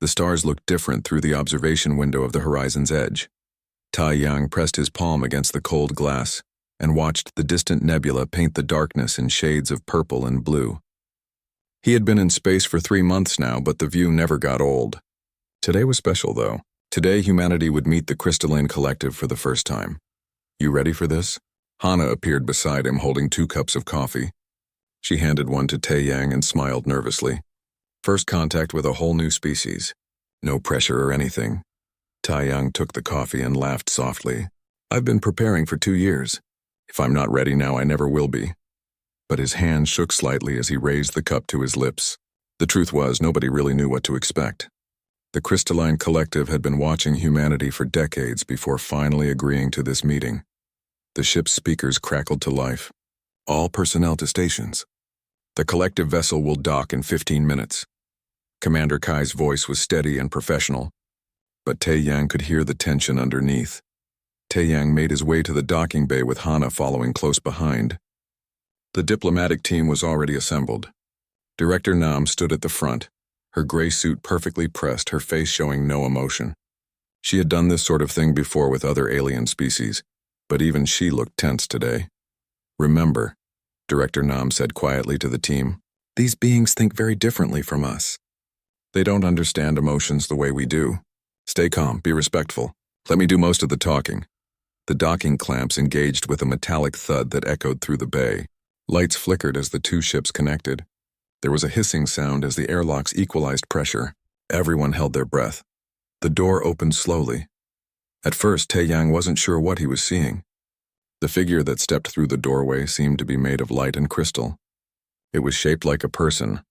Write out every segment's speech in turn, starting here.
The stars looked different through the observation window of the horizon's edge. Tai Yang pressed his palm against the cold glass and watched the distant nebula paint the darkness in shades of purple and blue. He had been in space for 3 months now, but the view never got old. Today was special, though. Today, humanity would meet the Crystalline Collective for the first time. You ready for this? Hana appeared beside him, holding 2 cups of coffee. She handed one to Tai Yang and smiled nervously. First contact with a whole new species. No pressure or anything. Tai Yang took the coffee and laughed softly. I've been preparing for 2 years. If I'm not ready now, I never will be. But his hand shook slightly as he raised the cup to his lips. The truth was, nobody really knew what to expect. The Crystalline Collective had been watching humanity for decades before finally agreeing to this meeting. The ship's speakers crackled to life. All personnel to stations. The collective vessel will dock in 15 minutes. Commander Kai's voice was steady and professional, but Tai Yang could hear the tension underneath. Tai Yang made his way to the docking bay with Hana following close behind. The diplomatic team was already assembled. Director Nam stood at the front, her gray suit perfectly pressed, her face showing no emotion. She had done this sort of thing before with other alien species, but even she looked tense today. Remember, Director Nam said quietly to the team, these beings think very differently from us. They don't understand emotions the way we do. Stay calm, be respectful. Let me do most of the talking. The docking clamps engaged with a metallic thud that echoed through the bay. Lights flickered as the 2 ships connected. There was a hissing sound as the airlocks equalized pressure. Everyone held their breath. The door opened slowly. At first, Tai Yang wasn't sure what he was seeing. The figure that stepped through the doorway seemed to be made of light and crystal. It was shaped like a person,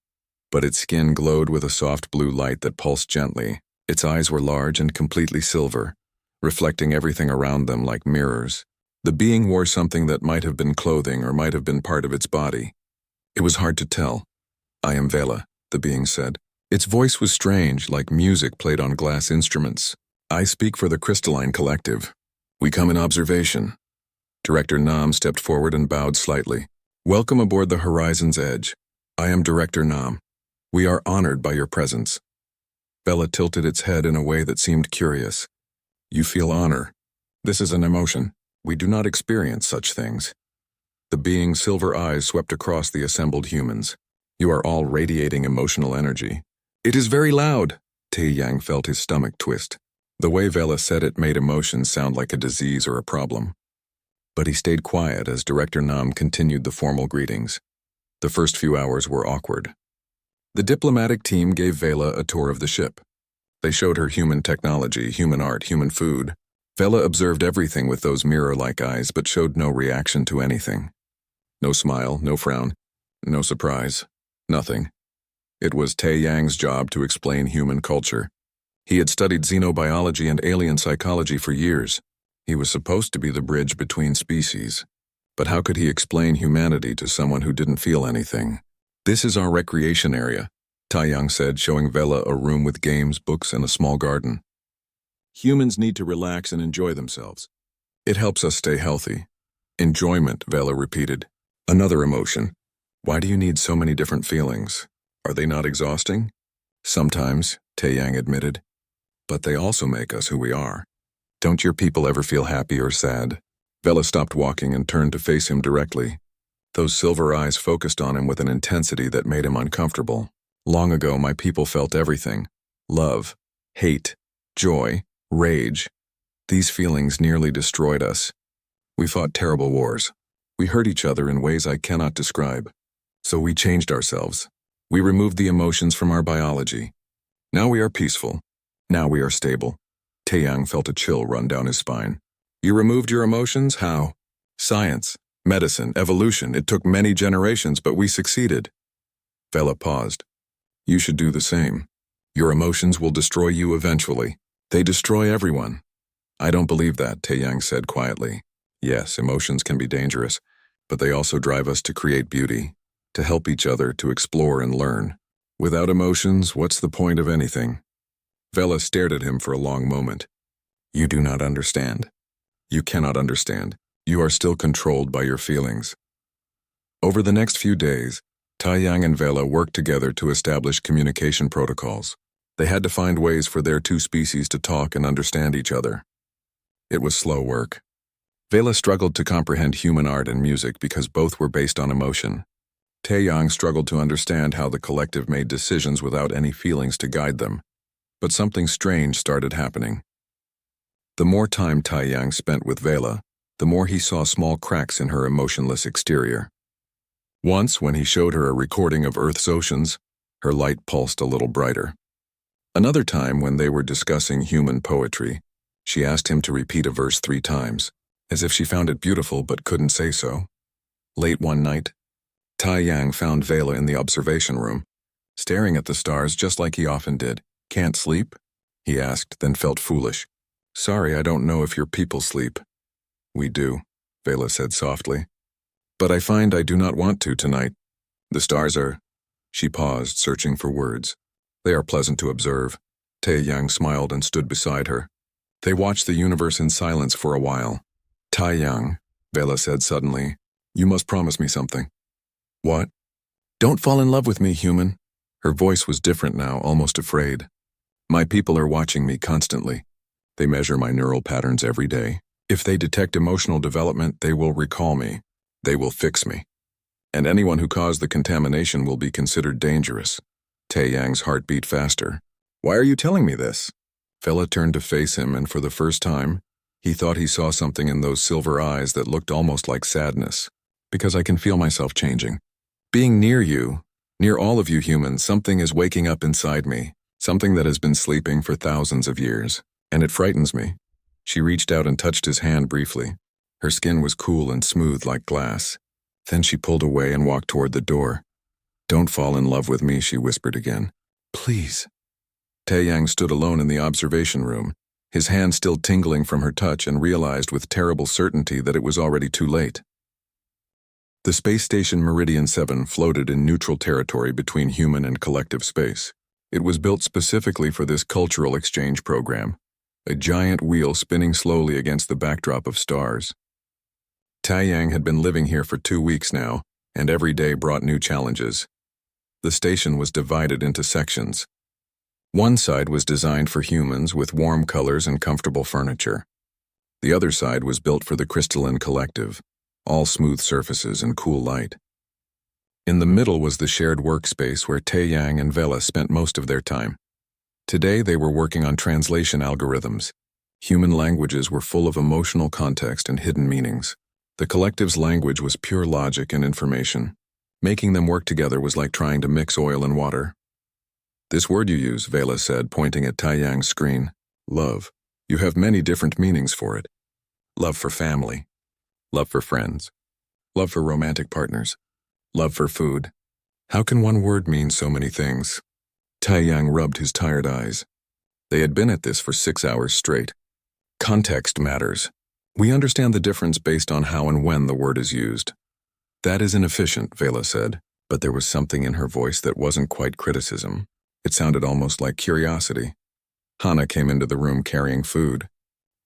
but its skin glowed with a soft blue light that pulsed gently. Its eyes were large and completely silver, reflecting everything around them like mirrors. The being wore something that might have been clothing or might have been part of its body. It was hard to tell. I am Vela, the being said. Its voice was strange, like music played on glass instruments. I speak for the Crystalline Collective. We come in observation. Director Nam stepped forward and bowed slightly. Welcome aboard the Horizon's Edge. I am Director Nam. We are honored by your presence. Vela tilted its head in a way that seemed curious. You feel honor. This is an emotion. We do not experience such things. The being's silver eyes swept across the assembled humans. You are all radiating emotional energy. It is very loud. Tai Yang felt his stomach twist. The way Vela said it made emotions sound like a disease or a problem. But he stayed quiet as Director Nam continued the formal greetings. The first few hours were awkward. The diplomatic team gave Vela a tour of the ship. They showed her human technology, human art, human food. Vela observed everything with those mirror-like eyes but showed no reaction to anything. No smile, no frown, no surprise, nothing. It was Tai Yang's job to explain human culture. He had studied xenobiology and alien psychology for years. He was supposed to be the bridge between species. But how could he explain humanity to someone who didn't feel anything? This is our recreation area, Tai Yang said, showing Vela a room with games, books, and a small garden. Humans need to relax and enjoy themselves. It helps us stay healthy. Enjoyment, Vela repeated. Another emotion. Why do you need so many different feelings? Are they not exhausting? Sometimes, Tai Yang admitted. But they also make us who we are. Don't your people ever feel happy or sad? Vela stopped walking and turned to face him directly. Those silver eyes focused on him with an intensity that made him uncomfortable. Long ago, my people felt everything. Love, hate, joy, rage. These feelings nearly destroyed us. We fought terrible wars. We hurt each other in ways I cannot describe. So we changed ourselves. We removed the emotions from our biology. Now we are peaceful. Now we are stable. Tai Yang felt a chill run down his spine. You removed your emotions? How? Science, medicine, evolution. It took many generations, but we succeeded. Vela paused. You should do the same. Your emotions will destroy you eventually. They destroy everyone. I don't believe that, Tai Yang said quietly. Yes, emotions can be dangerous, but they also drive us to create beauty, to help each other, to explore and learn. Without emotions, what's the point of anything? Vela stared at him for a long moment. You do not understand. You cannot understand. You are still controlled by your feelings. Over the next few days, Tai Yang and Vela worked together to establish communication protocols. They had to find ways for their two species to talk and understand each other. It was slow work. Vela struggled to comprehend human art and music because both were based on emotion. Taeyang struggled to understand how the collective made decisions without any feelings to guide them. But something strange started happening. The more time Taeyang spent with Vela, the more he saw small cracks in her emotionless exterior. Once, when he showed her a recording of Earth's oceans, her light pulsed a little brighter. Another time, when they were discussing human poetry, she asked him to repeat a verse 3 times, as if she found it beautiful but couldn't say so. Late one night, Taeyang found Vela in the observation room, staring at the stars just like he often did. "Can't sleep?" he asked, then felt foolish. "Sorry, I don't know if your people sleep." "We do," Vela said softly. "But I find I do not want to tonight. The stars are—" She paused, searching for words. "They are pleasant to observe." Taeyang smiled and stood beside her. They watched the universe in silence for a while. "Taeyang," Vela said suddenly, "you must promise me something." "What?" "Don't fall in love with me, human." Her voice was different now, almost afraid. "My people are watching me constantly. They measure my neural patterns every day. If they detect emotional development, they will recall me. They will fix me. And anyone who caused the contamination will be considered dangerous." Taeyang's heart beat faster. "Why are you telling me this?" Vela turned to face him, and for the first time, he thought he saw something in those silver eyes that looked almost like sadness. "Because I can feel myself changing. Being near you, near all of you humans, something is waking up inside me, something that has been sleeping for thousands of years, and it frightens me." She reached out and touched his hand briefly. Her skin was cool and smooth like glass. Then she pulled away and walked toward the door. "Don't fall in love with me," she whispered again. "Please." Taeyang stood alone in the observation room, his hand still tingling from her touch, and realized with terrible certainty that it was already too late. The space station Meridian 7 floated in neutral territory between human and collective space. It was built specifically for this cultural exchange program, a giant wheel spinning slowly against the backdrop of stars. Taeyang had been living here for 2 weeks now, and every day brought new challenges. The station was divided into sections. One side was designed for humans with warm colors and comfortable furniture. The other side was built for the crystalline collective, all smooth surfaces and cool light. In the middle was the shared workspace where Taeyang and Vela spent most of their time. Today they were working on translation algorithms. Human languages were full of emotional context and hidden meanings. The collective's language was pure logic and information. Making them work together was like trying to mix oil and water. "This word you use," Vela said, pointing at Taeyang's screen. "Love. You have many different meanings for it. Love for family. Love for friends. Love for romantic partners. Love for food. How can one word mean so many things?" Taeyang rubbed his tired eyes. They had been at this for 6 hours straight. Context matters. We understand the difference based on how and when the word is used. "That is inefficient," Vela said, but there was something in her voice that wasn't quite criticism. It sounded almost like curiosity. Hana came into the room carrying food.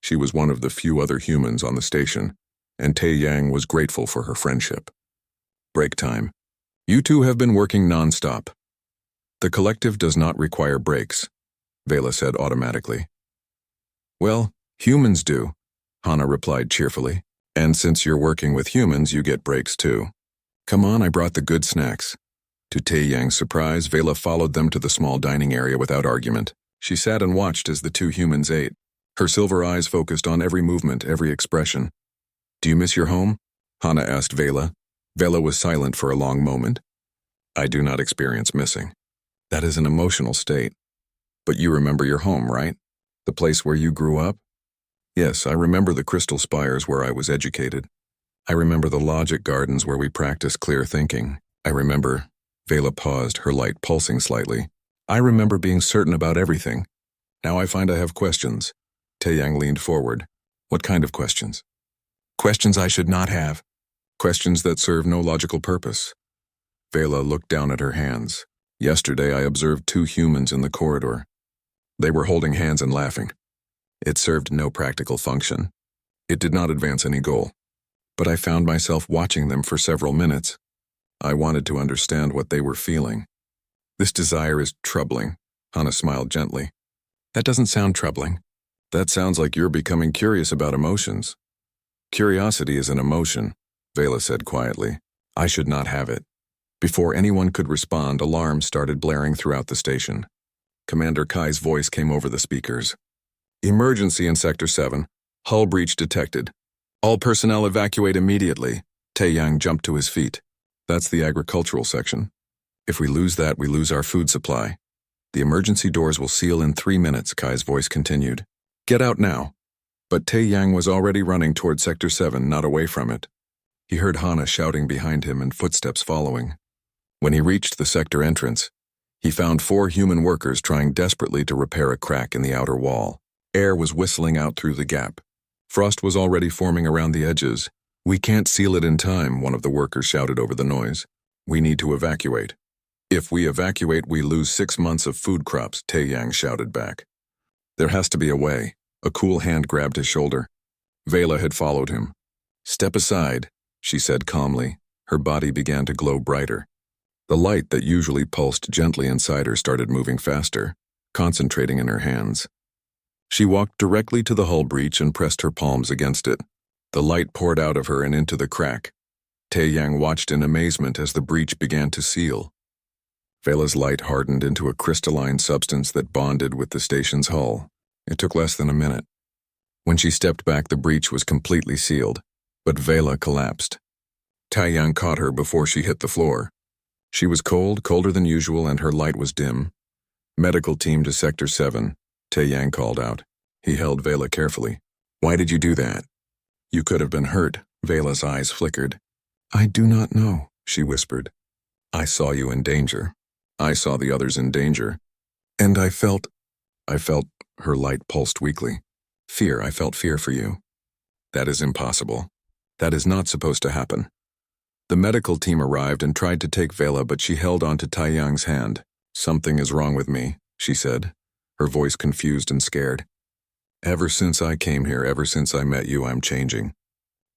She was one of the few other humans on the station, and Taeyang was grateful for her friendship. Break time. "You two have been working non-stop." "The collective does not require breaks," Vela said automatically. "Well, humans do," Hana replied cheerfully. "And since you're working with humans, you get breaks too. Come on, I brought the good snacks." To Taeyang's surprise, Vela followed them to the small dining area without argument. She sat and watched as the two humans ate. Her silver eyes focused on every movement, every expression. "Do you miss your home?" Hana asked Vela. Vela was silent for a long moment. "I do not experience missing. That is an emotional state. But you remember your home, right? The place where you grew up?" "Yes, I remember the crystal spires where I was educated. I remember the logic gardens where we practiced clear thinking. I remember—" Vela paused, her light pulsing slightly. "I remember being certain about everything. Now I find I have questions." Taeyang leaned forward. "What kind of questions?" "Questions I should not have. Questions that serve no logical purpose." Vela looked down at her hands. "Yesterday I observed 2 humans in the corridor. They were holding hands and laughing. It served no practical function. It did not advance any goal. But I found myself watching them for several minutes. I wanted to understand what they were feeling. This desire is troubling," Hana smiled gently. That doesn't sound troubling. That sounds like you're becoming curious about emotions. Curiosity is an emotion, Vela said quietly. I should not have it. Before anyone could respond, alarms started blaring throughout the station. Commander Kai's voice came over the speakers. Emergency in Sector 7. Hull breach detected. All personnel evacuate immediately. Taeyang jumped to his feet. That's the agricultural section. If we lose that, we lose our food supply. The emergency doors will seal in 3 minutes, Kai's voice continued. Get out now. But Taeyang was already running toward Sector 7, not away from it. He heard Hana shouting behind him and footsteps following. When he reached the sector entrance, he found 4 human workers trying desperately to repair a crack in the outer wall. Air was whistling out through the gap. Frost was already forming around the edges. We can't seal it in time, one of the workers shouted over the noise. We need to evacuate. If we evacuate, we lose 6 months of food crops, Taeyang shouted back. There has to be a way. A cool hand grabbed his shoulder. Vela had followed him. Step aside, she said calmly. Her body began to glow brighter. The light that usually pulsed gently inside her started moving faster, concentrating in her hands. She walked directly to the hull breach and pressed her palms against it. The light poured out of her and into the crack. Taeyang watched in amazement as the breach began to seal. Vela's light hardened into a crystalline substance that bonded with the station's hull. It took less than a minute. When she stepped back, the breach was completely sealed, but Vela collapsed. Taeyang caught her before she hit the floor. She was cold, colder than usual, and her light was dim. Medical team to Sector 7, Taeyang called out. He held Vela carefully. Why did you do that? You could have been hurt. Vela's eyes flickered. I do not know, she whispered. I saw you in danger. I saw the others in danger. And I felt, her light pulsed weakly. Fear, I felt fear for you. That is impossible. That is not supposed to happen. The medical team arrived and tried to take Vela, but she held onto Taeyang's hand. Something is wrong with me, she said, her voice confused and scared. Ever since I came here, ever since I met you, I'm changing.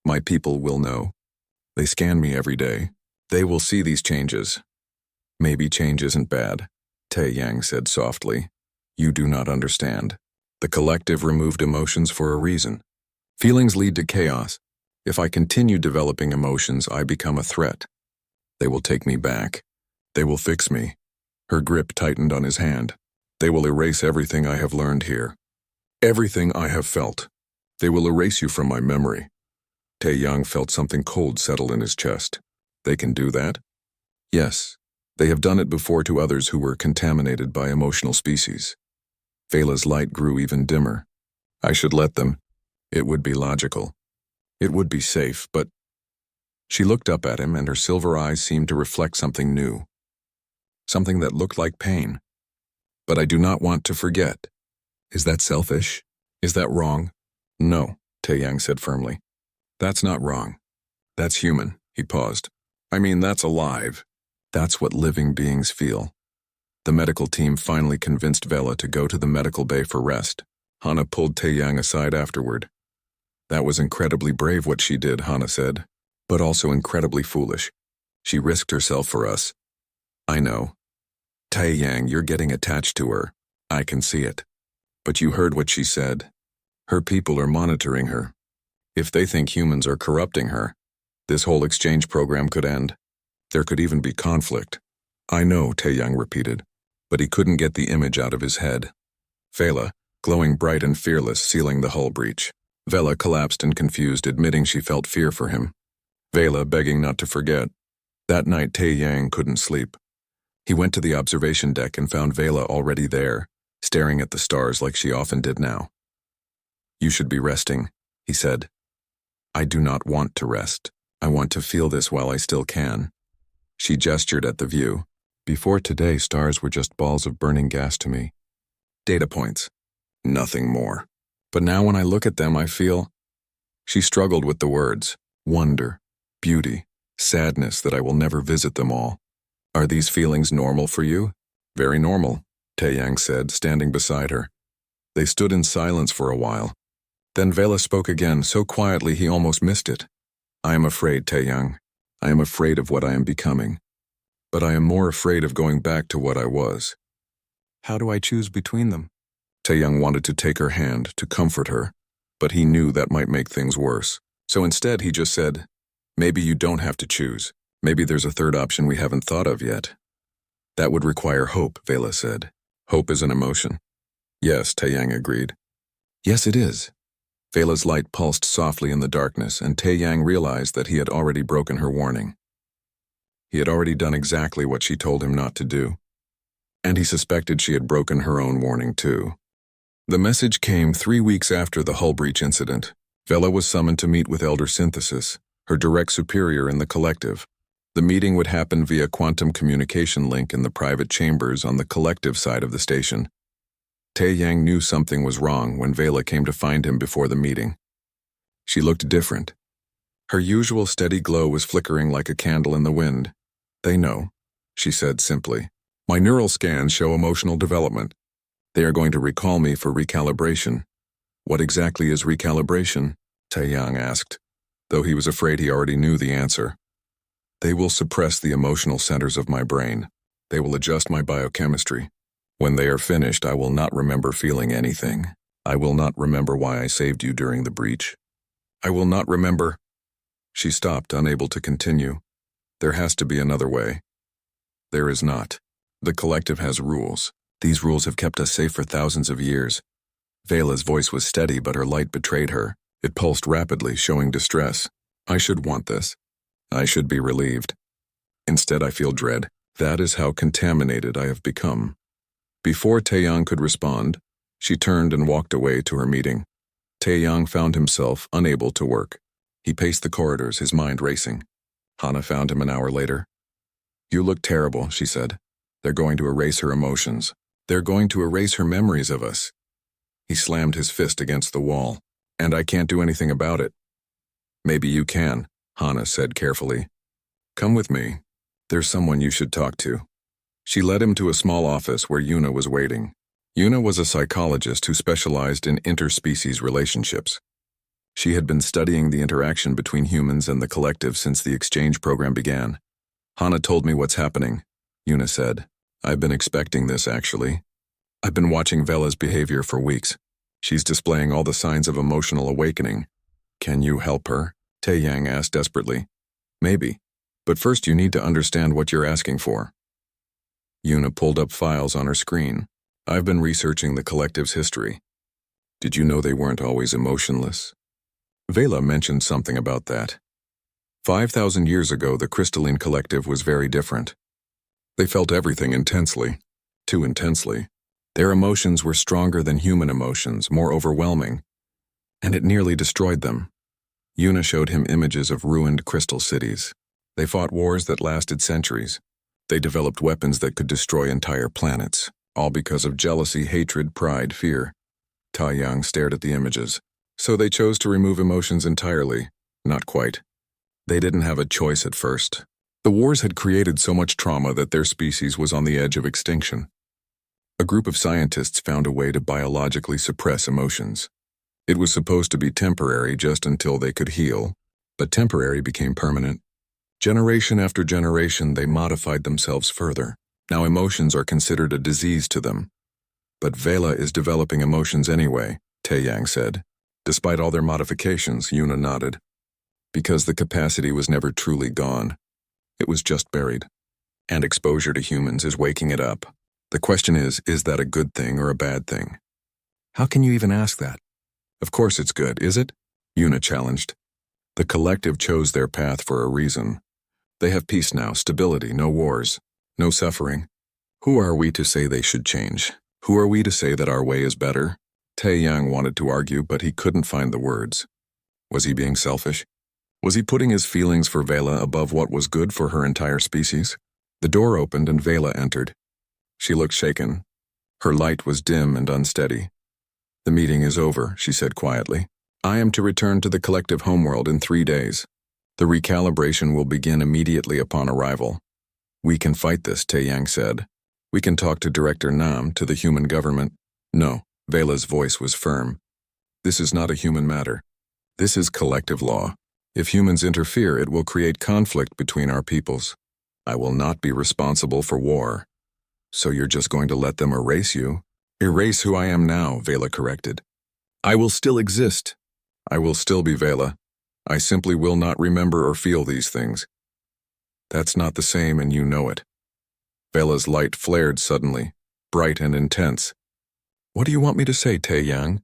My people will know. They scan me every day. They will see these changes. Maybe change isn't bad, Taeyang said softly. You do not understand. The collective removed emotions for a reason. Feelings lead to chaos. If I continue developing emotions, I become a threat. They will take me back. They will fix me. Her grip tightened on his hand. They will erase everything I have learned here. Everything I have felt. They will erase you from my memory. Taeyang felt something cold settle in his chest. They can do that? Yes. They have done it before to others who were contaminated by emotional species. Vela's light grew even dimmer. I should let them. It would be logical. It would be safe, but... She looked up at him, and her silver eyes seemed to reflect something new. Something that looked like pain. But I do not want to forget. Is that selfish? Is that wrong? No, Taeyang said firmly. That's not wrong. That's human, he paused. I mean, that's alive. That's what living beings feel. The medical team finally convinced Vela to go to the medical bay for rest. Hana pulled Taeyang aside afterward. That was incredibly brave what she did, Hana said, but also incredibly foolish. She risked herself for us. I know. Taeyang, you're getting attached to her. I can see it. But you heard what she said. Her people are monitoring her. If they think humans are corrupting her, this whole exchange program could end. There could even be conflict. I know, Taeyang repeated, but he couldn't get the image out of his head. Vela, glowing bright and fearless, sealing the hull breach. Vela collapsed and confused, admitting she felt fear for him. Vela begging not to forget. That night, Taeyang couldn't sleep. He went to the observation deck and found Vela already there, staring at the stars like she often did now. You should be resting, he said. I do not want to rest. I want to feel this while I still can. She gestured at the view. Before today, stars were just balls of burning gas to me. Data points. Nothing more. But now when I look at them, I feel... She struggled with the words. Wonder, beauty, sadness that I will never visit them all. Are these feelings normal for you? Very normal, Taeyang said, standing beside her. They stood in silence for a while. Then Vela spoke again, so quietly he almost missed it. I am afraid, Taeyang. I am afraid of what I am becoming. But I am more afraid of going back to what I was. How do I choose between them? Taeyang wanted to take her hand to comfort her, but he knew that might make things worse. So instead he just said, maybe you don't have to choose. Maybe there's a third option we haven't thought of yet. That would require hope, Vela said. Hope is an emotion. Yes, Taeyang agreed. Yes, it is. Vela's light pulsed softly in the darkness, and Taeyang realized that he had already broken her warning. He had already done exactly what she told him not to do. And he suspected she had broken her own warning too. The message came 3 weeks after the hull breach incident. Vela was summoned to meet with Elder Synthesis, her direct superior in the collective. The meeting would happen via quantum communication link in the private chambers on the collective side of the station. Taeyang knew something was wrong when Vela came to find him before the meeting. She looked different. Her usual steady glow was flickering like a candle in the wind. They know, she said simply. My neural scans show emotional development. They are going to recall me for recalibration. What exactly is recalibration? Taeyang asked, though he was afraid he already knew the answer. They will suppress the emotional centers of my brain. They will adjust my biochemistry. When they are finished, I will not remember feeling anything. I will not remember why I saved you during the breach. I will not remember. She stopped, unable to continue. There has to be another way. There is not. The collective has rules. These rules have kept us safe for thousands of years. Vela's voice was steady, but her light betrayed her. It pulsed rapidly, showing distress. I should want this. I should be relieved. Instead, I feel dread. That is how contaminated I have become. Before Taeyang could respond, she turned and walked away to her meeting. Taeyang found himself unable to work. He paced the corridors, his mind racing. Hana found him an hour later. You look terrible, she said. They're going to erase her emotions. They're going to erase her memories of us. He slammed his fist against the wall. And I can't do anything about it. Maybe you can, Hana said carefully. Come with me. There's someone you should talk to. She led him to a small office where Yuna was waiting. Yuna was a psychologist who specialized in interspecies relationships. She had been studying the interaction between humans and the collective since the exchange program began. Hana told me what's happening, Yuna said. I've been expecting this, actually. I've been watching Vela's behavior for weeks. She's displaying all the signs of emotional awakening. Can you help her? Taeyang asked desperately. Maybe. But first you need to understand what you're asking for. Yuna pulled up files on her screen. I've been researching the collective's history. Did you know they weren't always emotionless? Vela mentioned something about that. 5,000 years ago, the crystalline collective was very different. They felt everything intensely, too intensely. Their emotions were stronger than human emotions, more overwhelming, and it nearly destroyed them. Yuna showed him images of ruined crystal cities. They fought wars that lasted centuries. They developed weapons that could destroy entire planets, all because of jealousy, hatred, pride, fear. Taeyang stared at the images. So they chose to remove emotions entirely. Not quite. They didn't have a choice at first. The wars had created so much trauma that their species was on the edge of extinction. A group of scientists found a way to biologically suppress emotions. It was supposed to be temporary just until they could heal, but temporary became permanent. Generation after generation, they modified themselves further. Now emotions are considered a disease to them. But Vela is developing emotions anyway, Taeyang said. Despite all their modifications, Yuna nodded. Because the capacity was never truly gone. It was just buried. And exposure to humans is waking it up. The question is that a good thing or a bad thing? How can you even ask that? Of course it's good, is it? Yuna challenged. The collective chose their path for a reason. They have peace now, stability, no wars, no suffering. Who are we to say they should change? Who are we to say that our way is better? Taeyang wanted to argue, but he couldn't find the words. Was he being selfish? Was he putting his feelings for Vela above what was good for her entire species? The door opened and Vela entered. She looked shaken. Her light was dim and unsteady. The meeting is over, she said quietly. I am to return to the collective homeworld in 3 days. The recalibration will begin immediately upon arrival. We can fight this, Taeyang said. We can talk to Director Nam, to the human government. No, Vela's voice was firm. This is not a human matter. This is collective law. If humans interfere, it will create conflict between our peoples. I will not be responsible for war. So you're just going to let them erase you? Erase who I am now, Vela corrected. I will still exist. I will still be Vela. I simply will not remember or feel these things. That's not the same, and you know it. Vela's light flared suddenly, bright and intense. What do you want me to say, Tae-yang?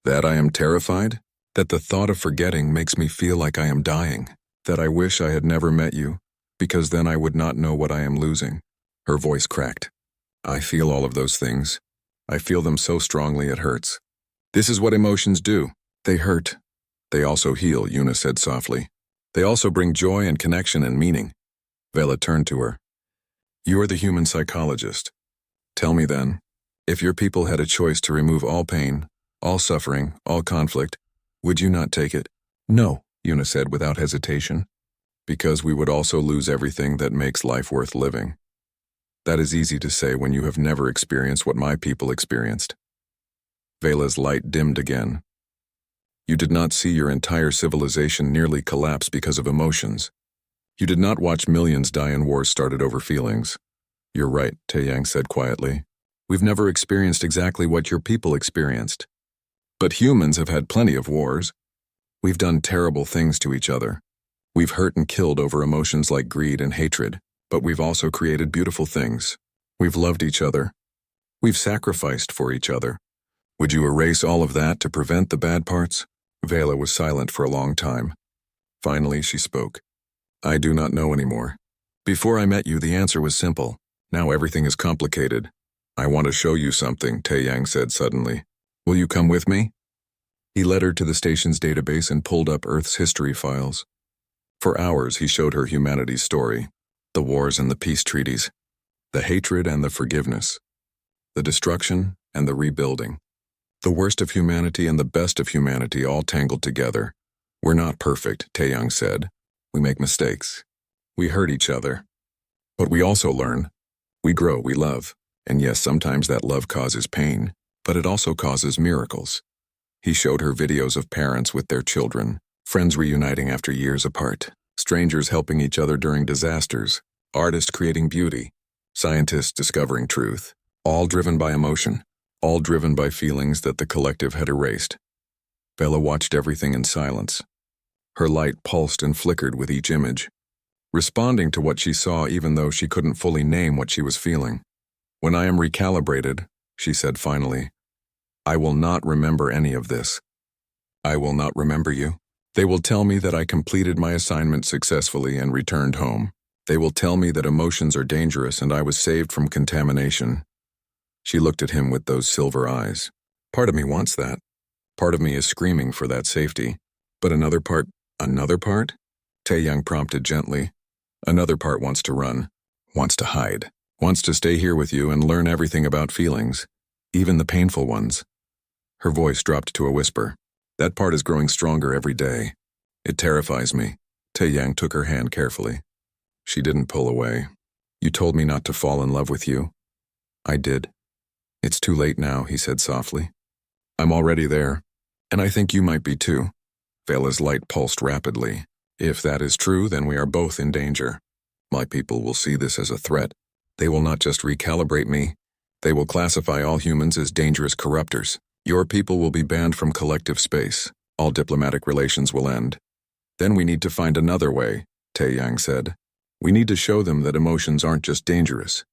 That I am terrified? That the thought of forgetting makes me feel like I am dying? That I wish I had never met you, because then I would not know what I am losing? Her voice cracked. I feel all of those things. I feel them so strongly it hurts. This is what emotions do. They hurt. They also heal, Yuna said softly. They also bring joy and connection and meaning. Vela turned to her. You are the human psychologist. Tell me then, if your people had a choice to remove all pain, all suffering, all conflict, would you not take it? No, Yuna said without hesitation. Because we would also lose everything that makes life worth living. That is easy to say when you have never experienced what my people experienced. Vela's light dimmed again. You did not see your entire civilization nearly collapse because of emotions. You did not watch millions die in wars started over feelings. You're right, Tae-yang said quietly. We've never experienced exactly what your people experienced. But humans have had plenty of wars. We've done terrible things to each other. We've hurt and killed over emotions like greed and hatred, but we've also created beautiful things. We've loved each other. We've sacrificed for each other. Would you erase all of that to prevent the bad parts? Vela was silent for a long time. Finally, she spoke. I do not know anymore. Before I met you, the answer was simple. Now everything is complicated. I want to show you something, Tae-yang said suddenly. Will you come with me? He led her to the station's database and pulled up Earth's history files. For hours, he showed her humanity's story, the wars and the peace treaties, the hatred and the forgiveness, the destruction and the rebuilding, the worst of humanity and the best of humanity all tangled together. We're not perfect, Tae-yang said. We make mistakes. We hurt each other. But we also learn. We grow, we love. And yes, sometimes that love causes pain, but it also causes miracles. He showed her videos of parents with their children, friends reuniting after years apart, strangers helping each other during disasters, artists creating beauty, scientists discovering truth, all driven by emotion, all driven by feelings that the collective had erased. Vela watched everything in silence. Her light pulsed and flickered with each image, responding to what she saw even though she couldn't fully name what she was feeling. When I am recalibrated, she said finally, I will not remember any of this. I will not remember you. They will tell me that I completed my assignment successfully and returned home. They will tell me that emotions are dangerous and I was saved from contamination. She looked at him with those silver eyes. Part of me wants that. Part of me is screaming for that safety. But another part? Tae-yang prompted gently. Another part wants to run, wants to hide, wants to stay here with you and learn everything about feelings, even the painful ones. Her voice dropped to a whisper. That part is growing stronger every day. It terrifies me. Tae-yang took her hand carefully. She didn't pull away. You told me not to fall in love with you. I did. It's too late now, he said softly. I'm already there, and I think you might be too. Vela's light pulsed rapidly. If that is true, then we are both in danger. My people will see this as a threat. They will not just recalibrate me. They will classify all humans as dangerous corruptors. Your people will be banned from collective space. All diplomatic relations will end. Then we need to find another way, Tae-yang said. We need to show them that emotions aren't just dangerous.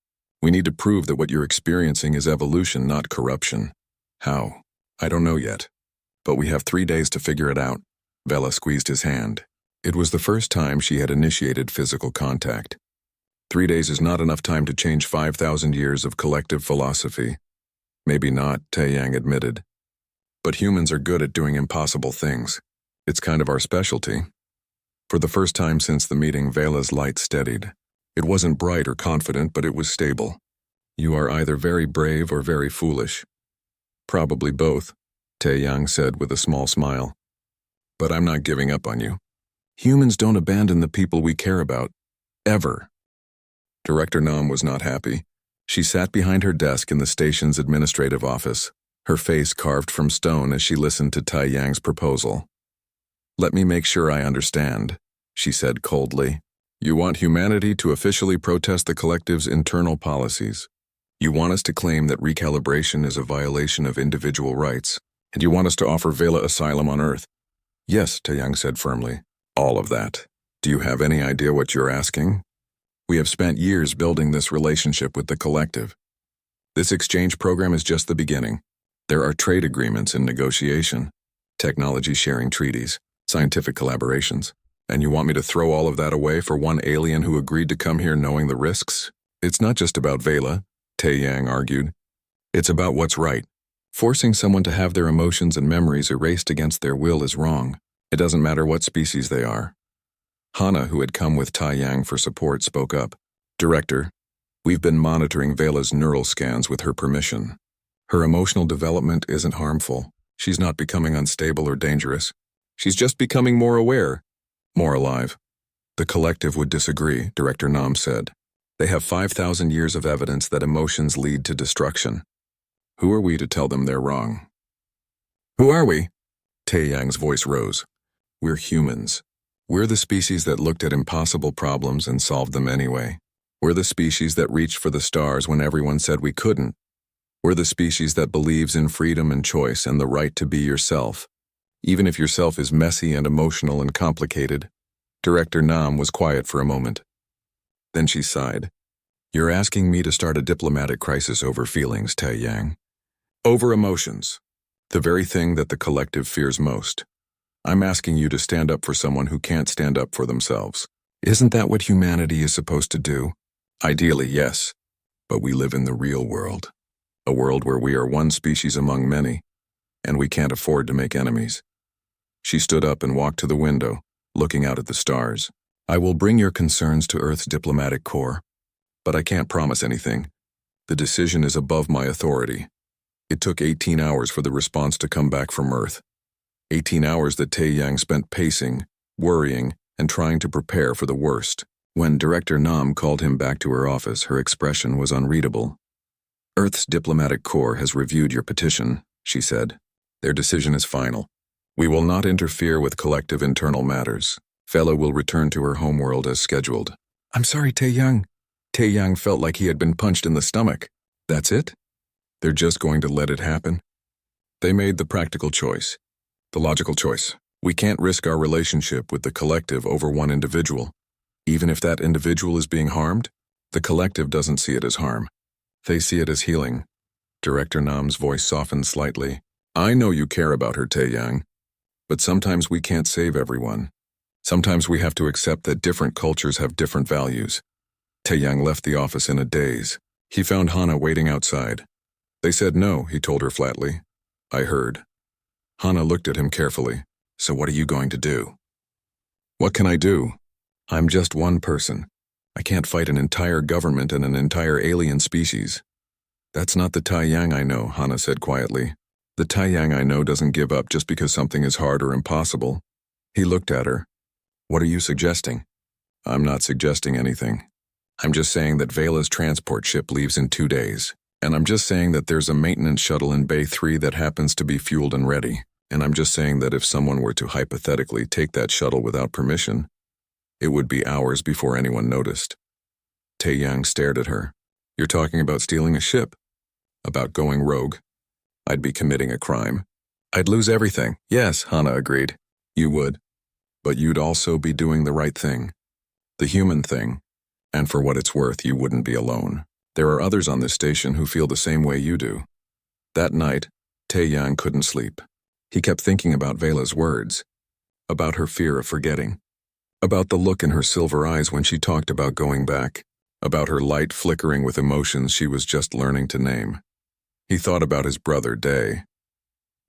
We need to prove that what you're experiencing is evolution, not corruption. How? I don't know yet. But we have 3 days to figure it out. Vela squeezed his hand. It was the first time she had initiated physical contact. 3 days is not enough time to change 5,000 years of collective philosophy. Maybe not, Tae-yang admitted. But humans are good at doing impossible things. It's kind of our specialty. For the first time since the meeting, Vela's light steadied. It wasn't bright or confident, but it was stable. You are either very brave or very foolish. Probably both, Tae-yang said with a small smile. But I'm not giving up on you. Humans don't abandon the people we care about. Ever. Director Nam was not happy. She sat behind her desk in the station's administrative office, her face carved from stone as she listened to Tae-yang's proposal. Let me make sure I understand, she said coldly. You want humanity to officially protest the collective's internal policies. You want us to claim that recalibration is a violation of individual rights, and you want us to offer Vela asylum on Earth. Yes, Taeyang said firmly. All of that. Do you have any idea what you're asking? We have spent years building this relationship with the collective. This exchange program is just the beginning. There are trade agreements in negotiation, technology sharing treaties, scientific collaborations. And you want me to throw all of that away for one alien who agreed to come here knowing the risks? It's not just about Vela, Taeyang argued. It's about what's right. Forcing someone to have their emotions and memories erased against their will is wrong. It doesn't matter what species they are. Hana, who had come with Taeyang for support, spoke up. Director, we've been monitoring Vela's neural scans with her permission. Her emotional development isn't harmful. She's not becoming unstable or dangerous. She's just becoming more aware, more alive. The collective would disagree, Director Nam said. They have 5,000 years of evidence that emotions lead to destruction. Who are we to tell them they're wrong? Who are we? Taeyang's voice rose. We're humans. We're the species that looked at impossible problems and solved them anyway. We're the species that reached for the stars when everyone said we couldn't. We're the species that believes in freedom and choice and the right to be yourself, even if yourself is messy and emotional and complicated. Director Nam was quiet for a moment. Then she sighed. You're asking me to start a diplomatic crisis over feelings, Taeyang. Over emotions. The very thing that the collective fears most. I'm asking you to stand up for someone who can't stand up for themselves. Isn't that what humanity is supposed to do? Ideally, yes. But we live in the real world. A world where we are one species among many, and we can't afford to make enemies. She stood up and walked to the window, looking out at the stars. I will bring your concerns to Earth's diplomatic corps, but I can't promise anything. The decision is above my authority. It took 18 hours for the response to come back from Earth. 18 hours that Taeyang spent pacing, worrying, and trying to prepare for the worst. When Director Nam called him back to her office, her expression was unreadable. Earth's diplomatic corps has reviewed your petition, she said. Their decision is final. We will not interfere with collective internal matters. Vela will return to her homeworld as scheduled. I'm sorry, Taeyang. Taeyang felt like he had been punched in the stomach. That's it? They're just going to let it happen? They made the practical choice. The logical choice. We can't risk our relationship with the collective over one individual. Even if that individual is being harmed, the collective doesn't see it as harm. They see it as healing. Director Nam's voice softened slightly. I know you care about her, Taeyang, but sometimes we can't save everyone. Sometimes we have to accept that different cultures have different values. Taeyang left the office in a daze. He found Hana waiting outside. They said no, he told her flatly. I heard. Hana looked at him carefully. So what are you going to do? What can I do? I'm just one person. I can't fight an entire government and an entire alien species. That's not the Taeyang I know, Hana said quietly. The Taeyang I know doesn't give up just because something is hard or impossible. He looked at her. What are you suggesting? I'm not suggesting anything. I'm just saying that Vela's transport ship leaves in 2 days. And I'm just saying that there's a maintenance shuttle in Bay 3 that happens to be fueled and ready. And I'm just saying that if someone were to hypothetically take that shuttle without permission, it would be hours before anyone noticed. Taeyang stared at her. You're talking about stealing a ship? About going rogue? I'd be committing a crime. I'd lose everything. Yes, Hana agreed. You would. But you'd also be doing the right thing. The human thing. And for what it's worth, you wouldn't be alone. There are others on this station who feel the same way you do. That night, Taeyang couldn't sleep. He kept thinking about Vela's words, about her fear of forgetting, about the look in her silver eyes when she talked about going back, about her light flickering with emotions she was just learning to name. He thought about his brother, Day.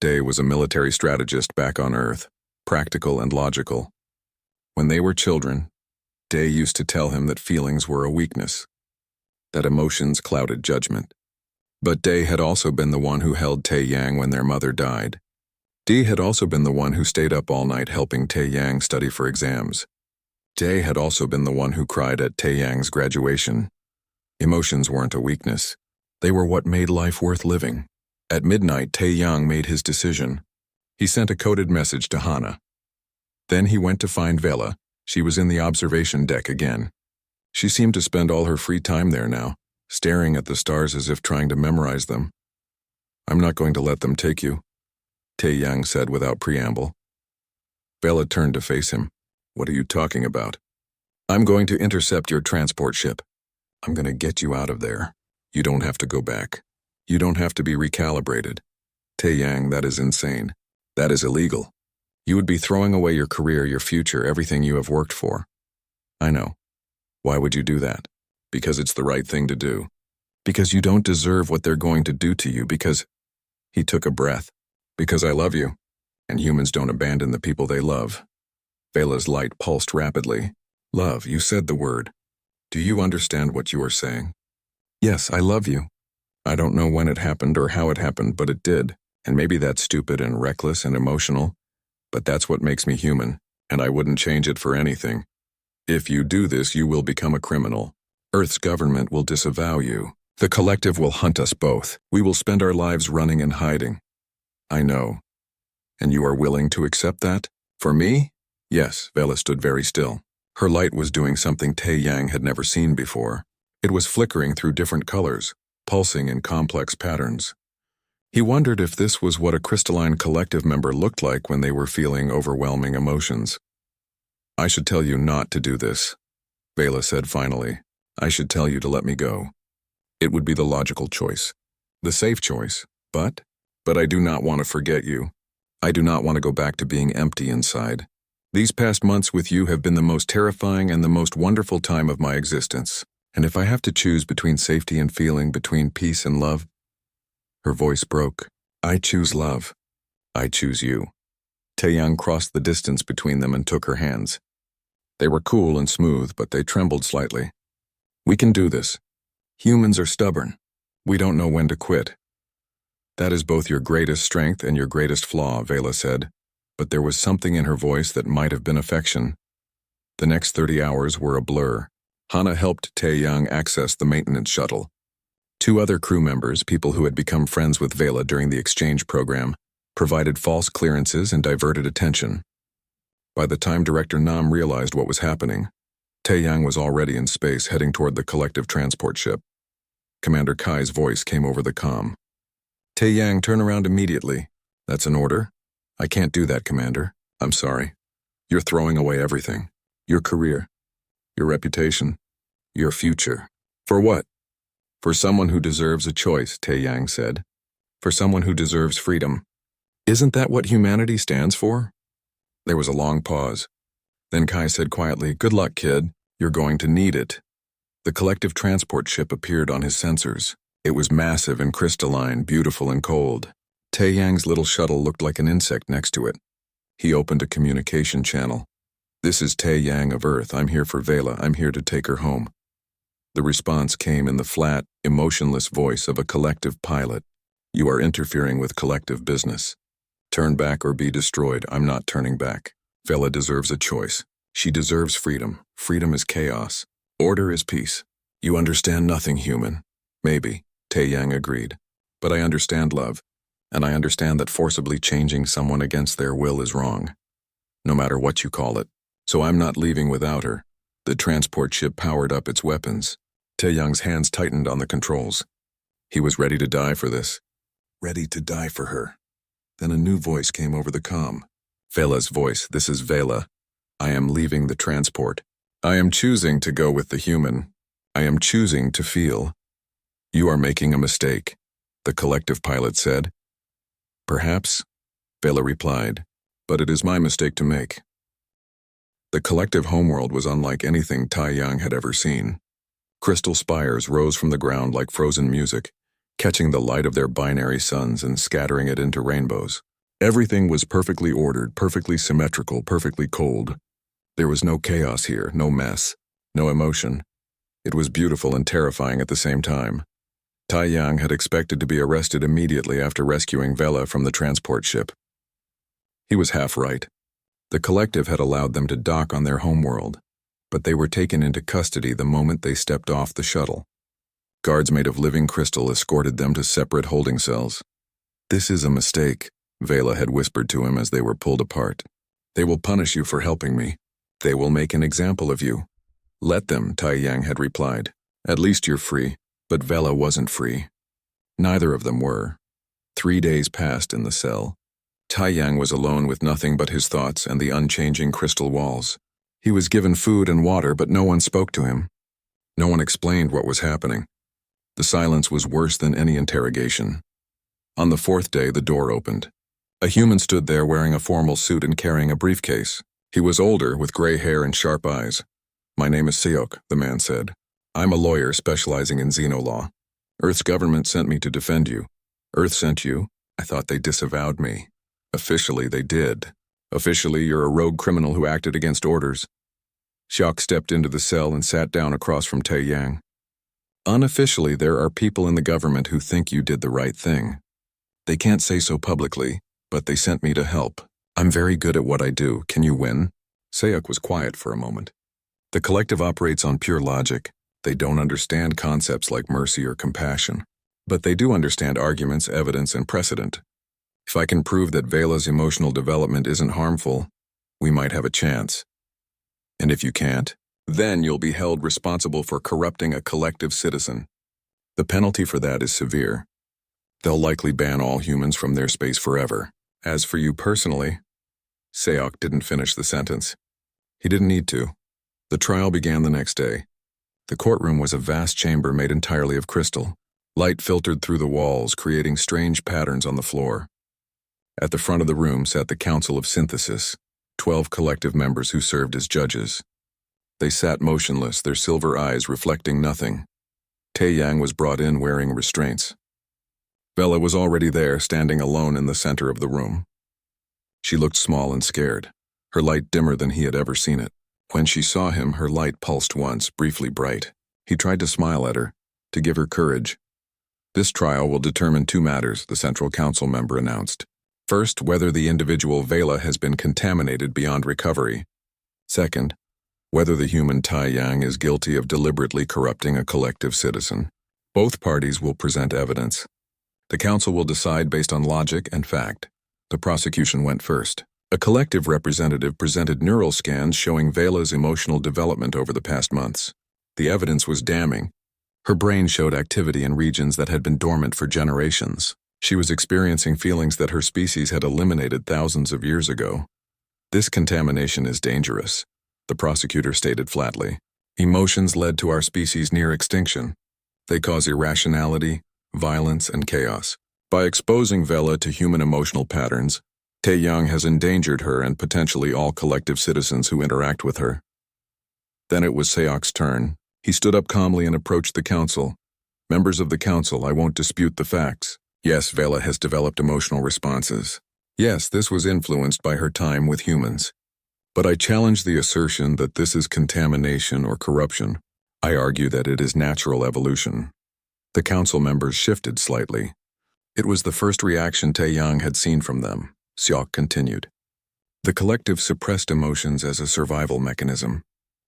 Day was a military strategist back on Earth, practical and logical. When they were children, Day used to tell him that feelings were a weakness, that emotions clouded judgment. But Day had also been the one who held Taeyang when their mother died. Day had also been the one who stayed up all night helping Taeyang study for exams. Day had also been the one who cried at Taeyang's graduation. Emotions weren't a weakness. They were what made life worth living. At midnight, Taeyang made his decision. He sent a coded message to Hana. Then he went to find Vela. She was in the observation deck again. She seemed to spend all her free time there now. staring at the stars as if trying to memorize them. "I'm not going to let them take you," Tae-yang said without preamble. Vela turned to face him. "What are you talking about?" "I'm going to intercept your transport ship. I'm going to get you out of there. You don't have to go back. You don't have to be recalibrated. Tae-yang, that is insane. That is illegal. You would be throwing away your career, your future, everything you have worked for." "I know. Why would you do that?" "Because it's the right thing to do. Because you don't deserve what they're going to do to you, because—" He took a breath. "Because I love you, and humans don't abandon the people they love." Vela's light pulsed rapidly. "Love, you said the word. Do you understand what you are saying?" "Yes, I love you. I don't know when it happened or how it happened, but it did. And maybe that's stupid and reckless and emotional, but that's what makes me human, and I wouldn't change it for anything. If you do this, you will become a criminal. Earth's government will disavow you. The collective will hunt us both. We will spend our lives running and hiding." "I know. And you are willing to accept that? For me?" "Yes." Vela stood very still. Her light was doing something Tae-yang had never seen before. It was flickering through different colors, pulsing in complex patterns. He wondered if this was what a crystalline collective member looked like when they were feeling overwhelming emotions. "I should tell you not to do this," Vela said finally. "I should tell you to let me go. It would be the logical choice. The safe choice, but I do not want to forget you. I do not want to go back to being empty inside. These past months with you have been the most terrifying and the most wonderful time of my existence. And if I have to choose between safety and feeling, between peace and love—" Her voice broke. "I choose love. I choose you." Tae-yang crossed the distance between them and took her hands. They were cool and smooth, but they trembled slightly. "We can do this. Humans are stubborn. We don't know when to quit." "That is both your greatest strength and your greatest flaw," Vela said, but there was something in her voice that might have been affection. The next 30 hours were a blur. Hana helped Tae-yang access the maintenance shuttle. 2 other crew members, people who had become friends with Vela during the exchange program, provided false clearances and diverted attention. By the time Director Nam realized what was happening, Tae-yang was already in space heading toward the collective transport ship. Commander Kai's voice came over the comm. "Tae-yang, turn around immediately." "That's an order?" "I can't do that, Commander. I'm sorry. You're throwing away everything. Your career, your reputation, your future. For what?" "For someone who deserves a choice," Tae-yang said. "For someone who deserves freedom. Isn't that what humanity stands for?" There was a long pause. Then Kai said quietly, "Good luck, kid. You're going to need it." The collective transport ship appeared on his sensors. It was massive and crystalline, beautiful and cold. Tae-yang's little shuttle looked like an insect next to it. He opened a communication channel. "This is Tae-yang of Earth. I'm here for Vela. I'm here to take her home." The response came in the flat, emotionless voice of a collective pilot. "You are interfering with collective business. Turn back or be destroyed." "I'm not turning back. Vela deserves a choice. She deserves freedom. Freedom is chaos. Order is peace. You understand nothing, human." "Maybe," Tae-yang agreed. "But I understand love, and I understand that forcibly changing someone against their will is wrong, no matter what you call it. So I'm not leaving without her." The transport ship powered up its weapons. Tae-yang's hands tightened on the controls. He was ready to die for this. Ready to die for her. Then a new voice came over the comm. Vela's voice. "This is Vela. I am leaving the transport. I am choosing to go with the human. I am choosing to feel." "You are making a mistake," the collective pilot said. "Perhaps," Vela replied, "but it is my mistake to make." The collective homeworld was unlike anything Tae-yang had ever seen. Crystal spires rose from the ground like frozen music, catching the light of their binary suns and scattering it into rainbows. Everything was perfectly ordered, perfectly symmetrical, perfectly cold. There was no chaos here, no mess, no emotion. It was beautiful and terrifying at the same time. Tae-yang had expected to be arrested immediately after rescuing Vela from the transport ship. He was half right. The collective had allowed them to dock on their homeworld, but they were taken into custody the moment they stepped off the shuttle. Guards made of living crystal escorted them to separate holding cells. "This is a mistake," Vela had whispered to him as they were pulled apart. "They will punish you for helping me. They will make an example of you." "Let them," Tae-yang had replied. "At least you're free. But Vela wasn't free. Neither of them were. 3 days passed in the cell. Taiyang was alone with nothing but his thoughts and the unchanging crystal walls. He was given food and water, but no one spoke to him. No one explained what was happening. The silence was worse than any interrogation. On the 4th day, the door opened. A human stood there wearing a formal suit and carrying a briefcase. He was older, with gray hair and sharp eyes. "My name is Seok," the man said. "I'm a lawyer specializing in xenolaw. Earth's government sent me to defend you." "Earth sent you?" I thought they disavowed me. "Officially, they did. Officially, you're a rogue criminal who acted against orders." Seok stepped into the cell and sat down across from Taiyang. "Unofficially, there are people in the government who think you did the right thing. They can't say so publicly, but they sent me to help. I'm very good at what I do. Can you win?" Seok was quiet for a moment. "The collective operates on pure logic. They don't understand concepts like mercy or compassion. But they do understand arguments, evidence, and precedent. If I can prove that Vela's emotional development isn't harmful, we might have a chance. And if you can't, then you'll be held responsible for corrupting a collective citizen. The penalty for that is severe. They'll likely ban all humans from their space forever. As for you personally..." Seok didn't finish the sentence. He didn't need to. The trial began the next day. The courtroom was a vast chamber made entirely of crystal. Light filtered through the walls, creating strange patterns on the floor. At the front of the room sat the Council of Synthesis, 12 collective members who served as judges. They sat motionless, their silver eyes reflecting nothing. Taiyang was brought in wearing restraints. Vela was already there, standing alone in the center of the room. She looked small and scared, her light dimmer than he had ever seen it. When she saw him, her light pulsed once, briefly bright. He tried to smile at her, to give her courage. "This trial will determine 2 matters," the Central Council member announced. "First, whether the individual Vela has been contaminated beyond recovery. Second, whether the human Taiyang is guilty of deliberately corrupting a collective citizen. Both parties will present evidence. The Council will decide based on logic and fact." The prosecution went first. A collective representative presented neural scans showing Vela's emotional development over the past months. The evidence was damning. Her brain showed activity in regions that had been dormant for generations. She was experiencing feelings that her species had eliminated thousands of years ago. "This contamination is dangerous," the prosecutor stated flatly. "Emotions led to our species' near extinction. They cause irrationality, violence, and chaos. By exposing Vela to human emotional patterns, Taiyang has endangered her and potentially all collective citizens who interact with her." Then it was Seok's turn. He stood up calmly and approached the council. "Members of the council, I won't dispute the facts. Yes, Vela has developed emotional responses. Yes, this was influenced by her time with humans. But I challenge the assertion that this is contamination or corruption. I argue that it is natural evolution." The council members shifted slightly. It was the first reaction Taiyang had seen from them. Seok continued. "The collective suppressed emotions as a survival mechanism.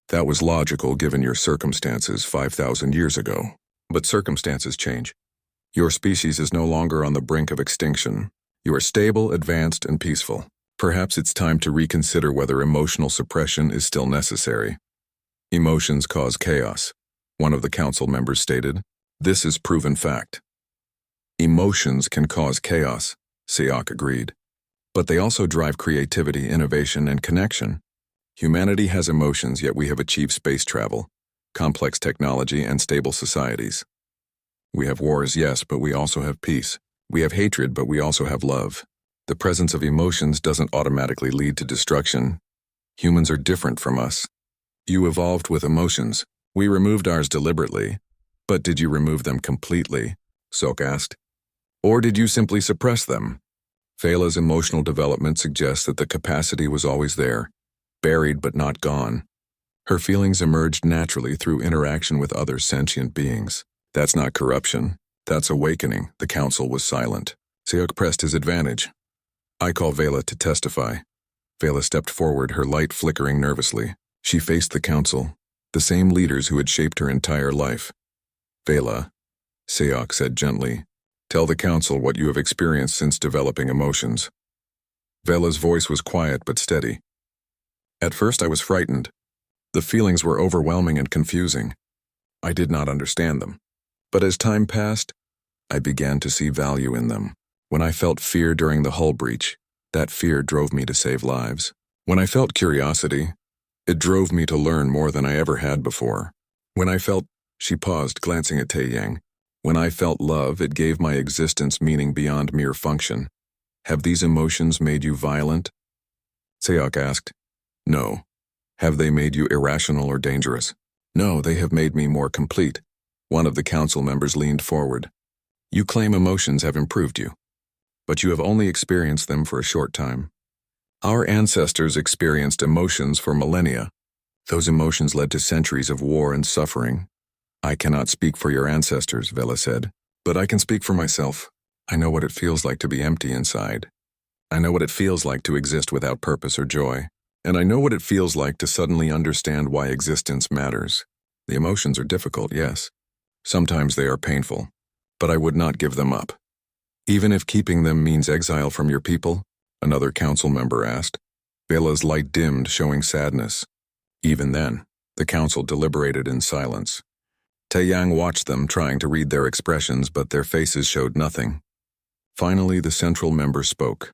That was logical given your circumstances 5,000 years ago. But circumstances change. Your species is no longer on the brink of extinction. You are stable, advanced, and peaceful. Perhaps it's time to reconsider whether emotional suppression is still necessary." "Emotions cause chaos," one of the council members stated. "This is proven fact." "Emotions can cause chaos," Seok agreed. "But they also drive creativity, innovation, and connection. Humanity has emotions, yet we have achieved space travel, complex technology, and stable societies. We have wars, yes, but we also have peace. We have hatred, but we also have love. The presence of emotions doesn't automatically lead to destruction. Humans are different from us. You evolved with emotions. We removed ours deliberately. But did you remove them completely?" Seok asked. "Or did you simply suppress them?" Vela's emotional development suggests that the capacity was always there, buried but not gone. Her feelings emerged naturally through interaction with other sentient beings. That's not corruption. That's awakening. The council was silent. Seok pressed his advantage. "I call Vela to testify." Vela stepped forward, her light flickering nervously. She faced the council, the same leaders who had shaped her entire life. "Vela," Seok said gently, "tell the council what you have experienced since developing emotions." Vela's voice was quiet but steady. "At first I was frightened. The feelings were overwhelming and confusing. I did not understand them. But as time passed, I began to see value in them. When I felt fear during the hull breach, that fear drove me to save lives. When I felt curiosity, it drove me to learn more than I ever had before. When I felt, she paused, glancing at Taeyang. When I felt love, it gave my existence meaning beyond mere function. Have these emotions made you violent? Seok asked. No. Have they made you irrational or dangerous? No, they have made me more complete. One of the council members leaned forward. You claim emotions have improved you, but you have only experienced them for a short time. Our ancestors experienced emotions for millennia. Those emotions led to centuries of war and suffering. I cannot speak for your ancestors, Vela said, but I can speak for myself. I know what it feels like to be empty inside. I know what it feels like to exist without purpose or joy. And I know what it feels like to suddenly understand why existence matters. The emotions are difficult, yes. Sometimes they are painful, but I would not give them up. Even if keeping them means exile from your people? Another council member asked. Vela's light dimmed, showing sadness. Even then, the council deliberated in silence. Taeyang watched them, trying to read their expressions, but their faces showed nothing. Finally, the central member spoke.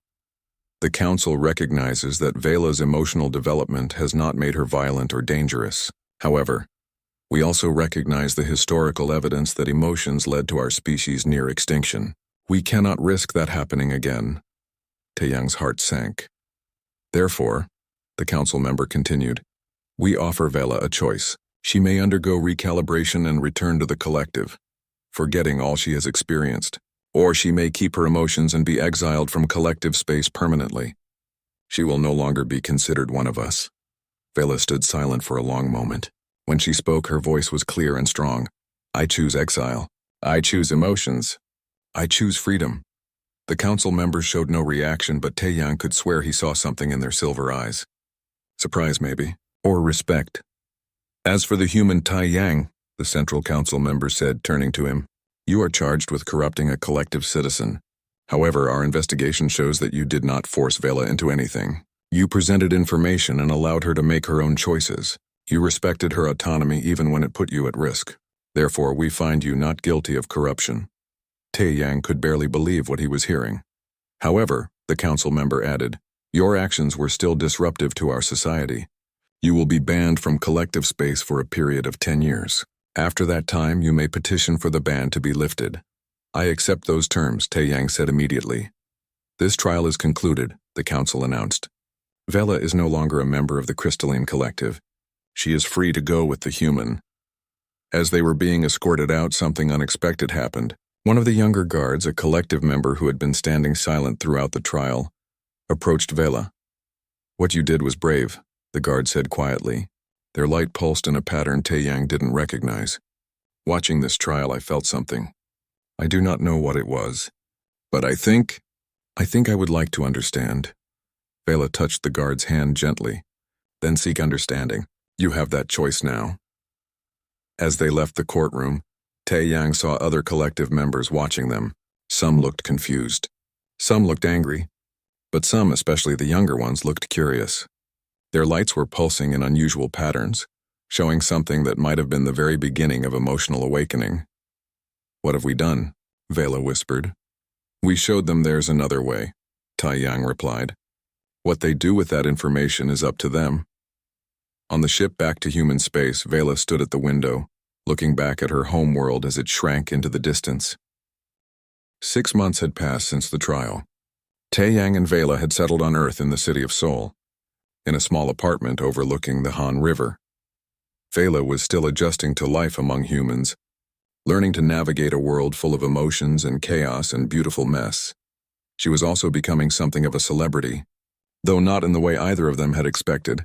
The council recognizes that Vela's emotional development has not made her violent or dangerous. However, we also recognize the historical evidence that emotions led to our species' near extinction. We cannot risk that happening again. Taeyang's heart sank. Therefore, the council member continued, we offer Vela a choice. She may undergo recalibration and return to the collective, forgetting all she has experienced. Or she may keep her emotions and be exiled from collective space permanently. She will no longer be considered one of us. Vela stood silent for a long moment. When she spoke, her voice was clear and strong. I choose exile. I choose emotions. I choose freedom. The council members showed no reaction, but Taeyang could swear he saw something in their silver eyes. Surprise, maybe, or respect. As for the human Taeyang, the central council member said, turning to him, you are charged with corrupting a collective citizen. However, our investigation shows that you did not force Vela into anything. You presented information and allowed her to make her own choices. You respected her autonomy even when it put you at risk. Therefore, we find you not guilty of corruption. Taeyang could barely believe what he was hearing. However, the council member added, your actions were still disruptive to our society. You will be banned from collective space for a period of 10 years. After that time, you may petition for the ban to be lifted. I accept those terms, Taeyang said immediately. This trial is concluded, the council announced. Vela is no longer a member of the crystalline collective. She is free to go with the human. As they were being escorted out, something unexpected happened. One of the younger guards, a collective member who had been standing silent throughout the trial, approached Vela. What you did was brave, the guard said quietly. Their light pulsed in a pattern Taeyang didn't recognize. Watching this trial, I felt something. I do not know what it was, but I think I would like to understand. Vela touched the guard's hand gently. Then seek understanding. You have that choice now. As they left the courtroom, Taeyang saw other collective members watching them. Some looked confused. Some looked angry. But some, especially the younger ones, looked curious. Their lights were pulsing in unusual patterns, showing something that might have been the very beginning of emotional awakening. What have we done? Vela whispered. We showed them there's another way, Taeyang replied. What they do with that information is up to them. On the ship back to human space, Vela stood at the window, looking back at her home world as it shrank into the distance. 6 months had passed since the trial. Taeyang and Vela had settled on Earth in the city of Seoul, in a small apartment overlooking the Han River. Vela was still adjusting to life among humans, learning to navigate a world full of emotions and chaos and beautiful mess. She was also becoming something of a celebrity, though not in the way either of them had expected.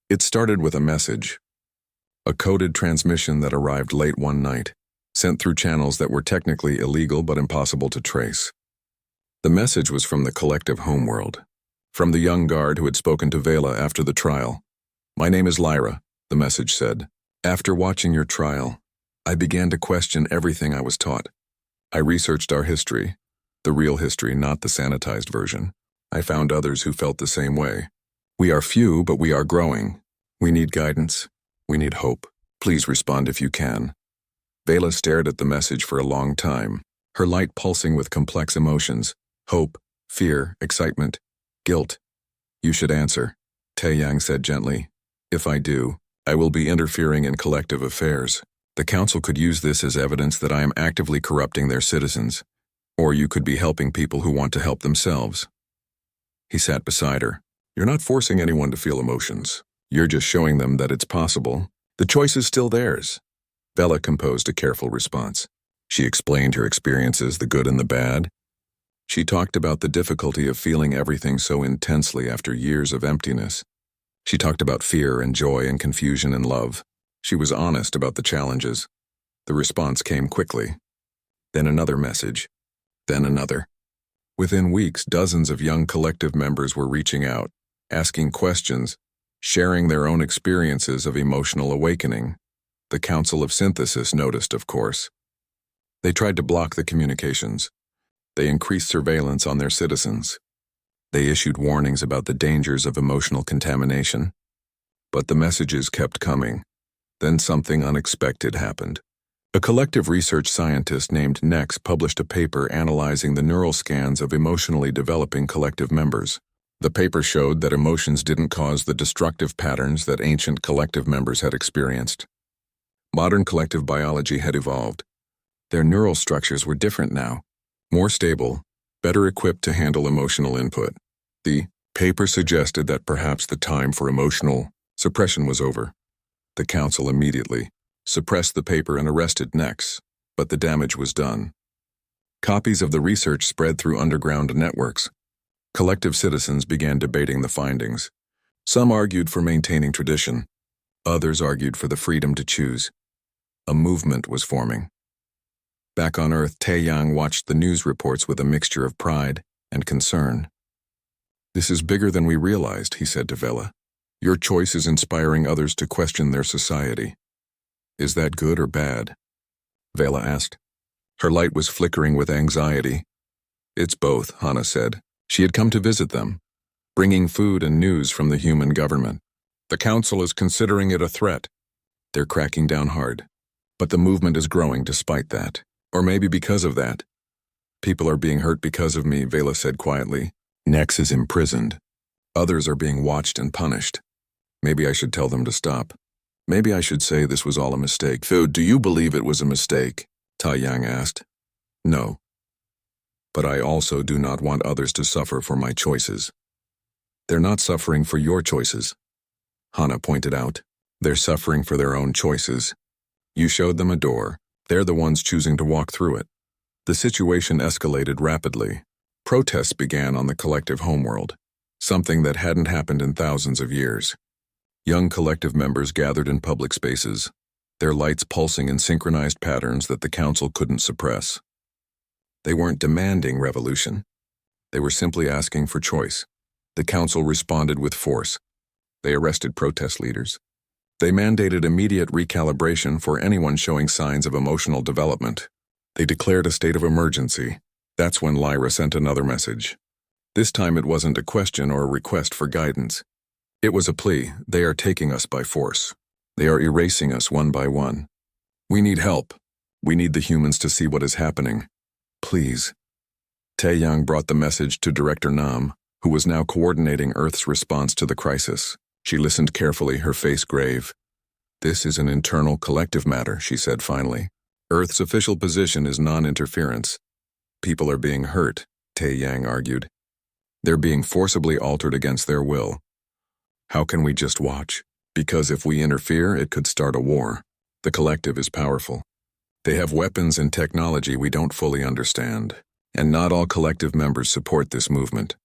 It started with a message, a coded transmission that arrived late one night, sent through channels that were technically illegal but impossible to trace. The message was from the collective homeworld, from the young guard who had spoken to Vela after the trial. My name is Lyra, the message said. After watching your trial, I began to question everything I was taught. I researched our history, the real history, not the sanitized version. I found others who felt the same way. We are few, but we are growing. We need guidance. We need hope. Please respond if you can. Vela stared at the message for a long time, her light pulsing with complex emotions: hope, fear, excitement, guilt. You should answer, Taeyang said gently. If I do, I will be interfering in collective affairs. The council could use this as evidence that I am actively corrupting their citizens, or you could be helping people who want to help themselves. He sat beside her. You're not forcing anyone to feel emotions. You're just showing them that it's possible. The choice is still theirs. Vela composed a careful response. She explained her experiences, the good and the bad. She talked about the difficulty of feeling everything so intensely after years of emptiness. She talked about fear and joy and confusion and love. She was honest about the challenges. The response came quickly. Then another message. Then another. Within weeks, dozens of young collective members were reaching out, asking questions, sharing their own experiences of emotional awakening. The Council of Synthesis noticed, of course. They tried to block the communications. They increased surveillance on their citizens. They issued warnings about the dangers of emotional contamination. But the messages kept coming. Then something unexpected happened. A collective research scientist named Nex published a paper analyzing the neural scans of emotionally developing collective members. The paper showed that emotions didn't cause the destructive patterns that ancient collective members had experienced. Modern collective biology had evolved. Their neural structures were different now, more stable, better equipped to handle emotional input. The paper suggested that perhaps the time for emotional suppression was over. The council immediately suppressed the paper and arrested Nex, but the damage was done. Copies of the research spread through underground networks. Collective citizens began debating the findings. Some argued for maintaining tradition. Others argued for the freedom to choose. A movement was forming. Back on Earth, Taeyang watched the news reports with a mixture of pride and concern. This is bigger than we realized, he said to Vela. Your choice is inspiring others to question their society. Is that good or bad? Vela asked. Her light was flickering with anxiety. It's both, Hana said. She had come to visit them, bringing food and news from the human government. The council is considering it a threat. They're cracking down hard. But the movement is growing despite that. Or maybe because of that. People are being hurt because of me, Vela said quietly. Nex is imprisoned. Others are being watched and punished. Maybe I should tell them to stop. Maybe I should say this was all a mistake. Do you believe it was a mistake? Taeyang asked. No. But I also do not want others to suffer for my choices. They're not suffering for your choices, Hana pointed out. They're suffering for their own choices. You showed them a door. They're the ones choosing to walk through it. The situation escalated rapidly. Protests began on the collective homeworld, something that hadn't happened in thousands of years. Young collective members gathered in public spaces, their lights pulsing in synchronized patterns that the council couldn't suppress. They weren't demanding revolution. They were simply asking for choice. The council responded with force. They arrested protest leaders. They mandated immediate recalibration for anyone showing signs of emotional development. They declared a state of emergency. That's when Lyra sent another message. This time it wasn't a question or a request for guidance. It was a plea. They are taking us by force. They are erasing us one by one. We need help. We need the humans to see what is happening. Please. Taeyang brought the message to Director Nam, who was now coordinating Earth's response to the crisis. She listened carefully, her face grave. This is an internal collective matter, she said finally. Earth's official position is non-interference. People are being hurt, Taeyang argued. They're being forcibly altered against their will. How can we just watch? Because if we interfere, it could start a war. The collective is powerful. They have weapons and technology we don't fully understand, and not all collective members support this movement.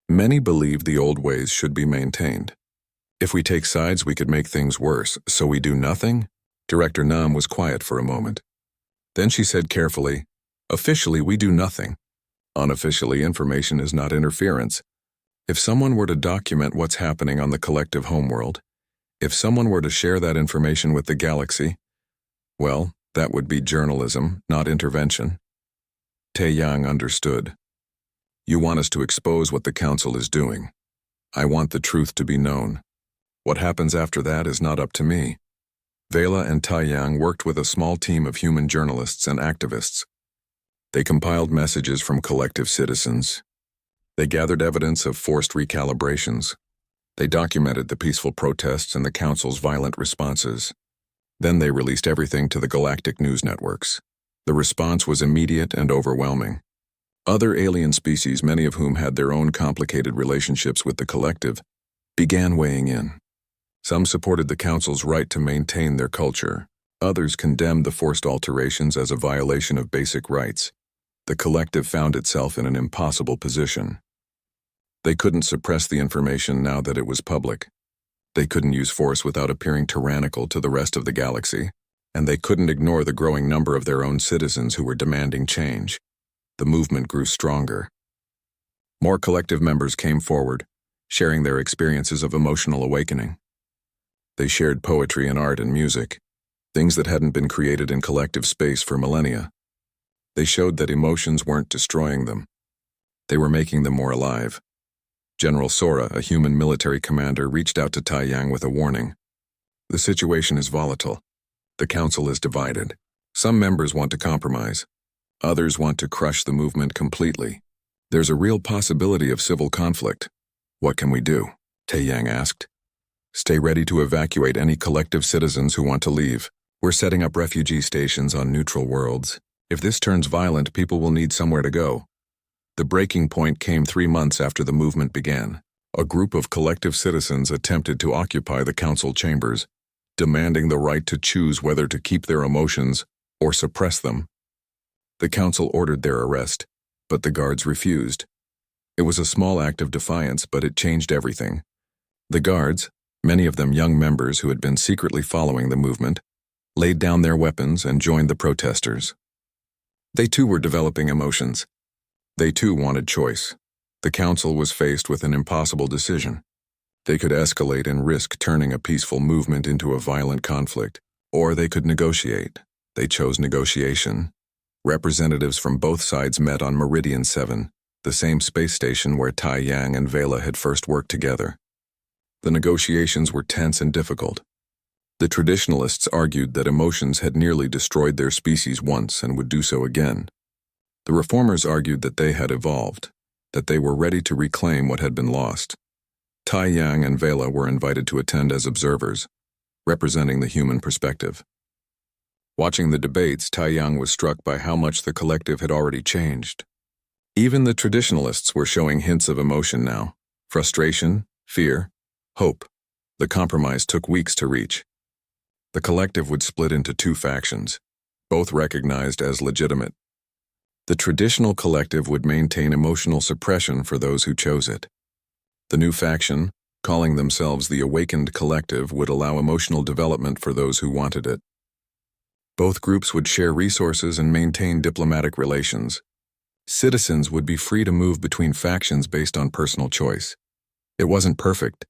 Many believe the old ways should be maintained. If we take sides, we could make things worse, so we do nothing? Director Nam was quiet for a moment. Then she said carefully, officially, we do nothing. Unofficially, information is not interference. If someone were to document what's happening on the collective homeworld, if someone were to share that information with the galaxy, well, that would be journalism, not intervention. Taeyang understood. You want us to expose what the council is doing. I want the truth to be known. What happens after that is not up to me. Vela and Taiyang worked with a small team of human journalists and activists. They compiled messages from collective citizens. They gathered evidence of forced recalibrations. They documented the peaceful protests and the Council's violent responses. Then they released everything to the galactic news networks. The response was immediate and overwhelming. Other alien species, many of whom had their own complicated relationships with the collective, began weighing in. Some supported the Council's right to maintain their culture. Others condemned the forced alterations as a violation of basic rights. The collective found itself in an impossible position. They couldn't suppress the information now that it was public. They couldn't use force without appearing tyrannical to the rest of the galaxy, and they couldn't ignore the growing number of their own citizens who were demanding change. The movement grew stronger. More collective members came forward, sharing their experiences of emotional awakening. They shared poetry and art and music, things that hadn't been created in collective space for millennia. They showed that emotions weren't destroying them. They were making them more alive. General Sora, a human military commander, reached out to Taiyang with a warning. The situation is volatile. The Council is divided. Some members want to compromise. Others want to crush the movement completely. There's a real possibility of civil conflict. What can we do? Taiyang asked. Stay ready to evacuate any collective citizens who want to leave. We're setting up refugee stations on neutral worlds. If this turns violent, people will need somewhere to go. The breaking point came 3 months after the movement began. A group of collective citizens attempted to occupy the council chambers, demanding the right to choose whether to keep their emotions or suppress them. The council ordered their arrest, but the guards refused. It was a small act of defiance, but it changed everything. The guards, many of them young members who had been secretly following the movement, laid down their weapons and joined the protesters. They too were developing emotions. They too wanted choice. The council was faced with an impossible decision. They could escalate and risk turning a peaceful movement into a violent conflict, or they could negotiate. They chose negotiation. Representatives from both sides met on Meridian 7, the same space station where Taiyang and Vela had first worked together. The negotiations were tense and difficult. The traditionalists argued that emotions had nearly destroyed their species once and would do so again. The reformers argued that they had evolved, that they were ready to reclaim what had been lost. Taiyang and Vela were invited to attend as observers, representing the human perspective. Watching the debates, Taiyang was struck by how much the collective had already changed. Even the traditionalists were showing hints of emotion now: frustration, fear, hope. The compromise took weeks to reach. The collective would split into 2 factions, both recognized as legitimate. The traditional collective would maintain emotional suppression for those who chose it. The new faction, calling themselves the Awakened Collective, would allow emotional development for those who wanted it. Both groups would share resources and maintain diplomatic relations. Citizens would be free to move between factions based on personal choice. It wasn't perfect.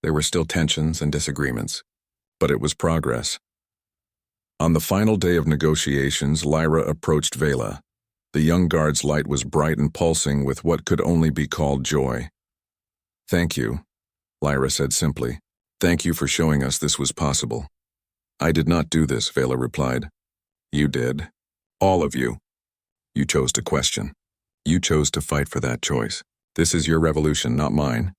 There were still tensions and disagreements, but it was progress. On the final day of negotiations, Lyra approached Vela. The young guard's light was bright and pulsing with what could only be called joy. "Thank you," Lyra said simply. "Thank you for showing us this was possible." "I did not do this," Vela replied. "You did. All of you. You chose to question. You chose to fight for that choice. This is your revolution, not mine."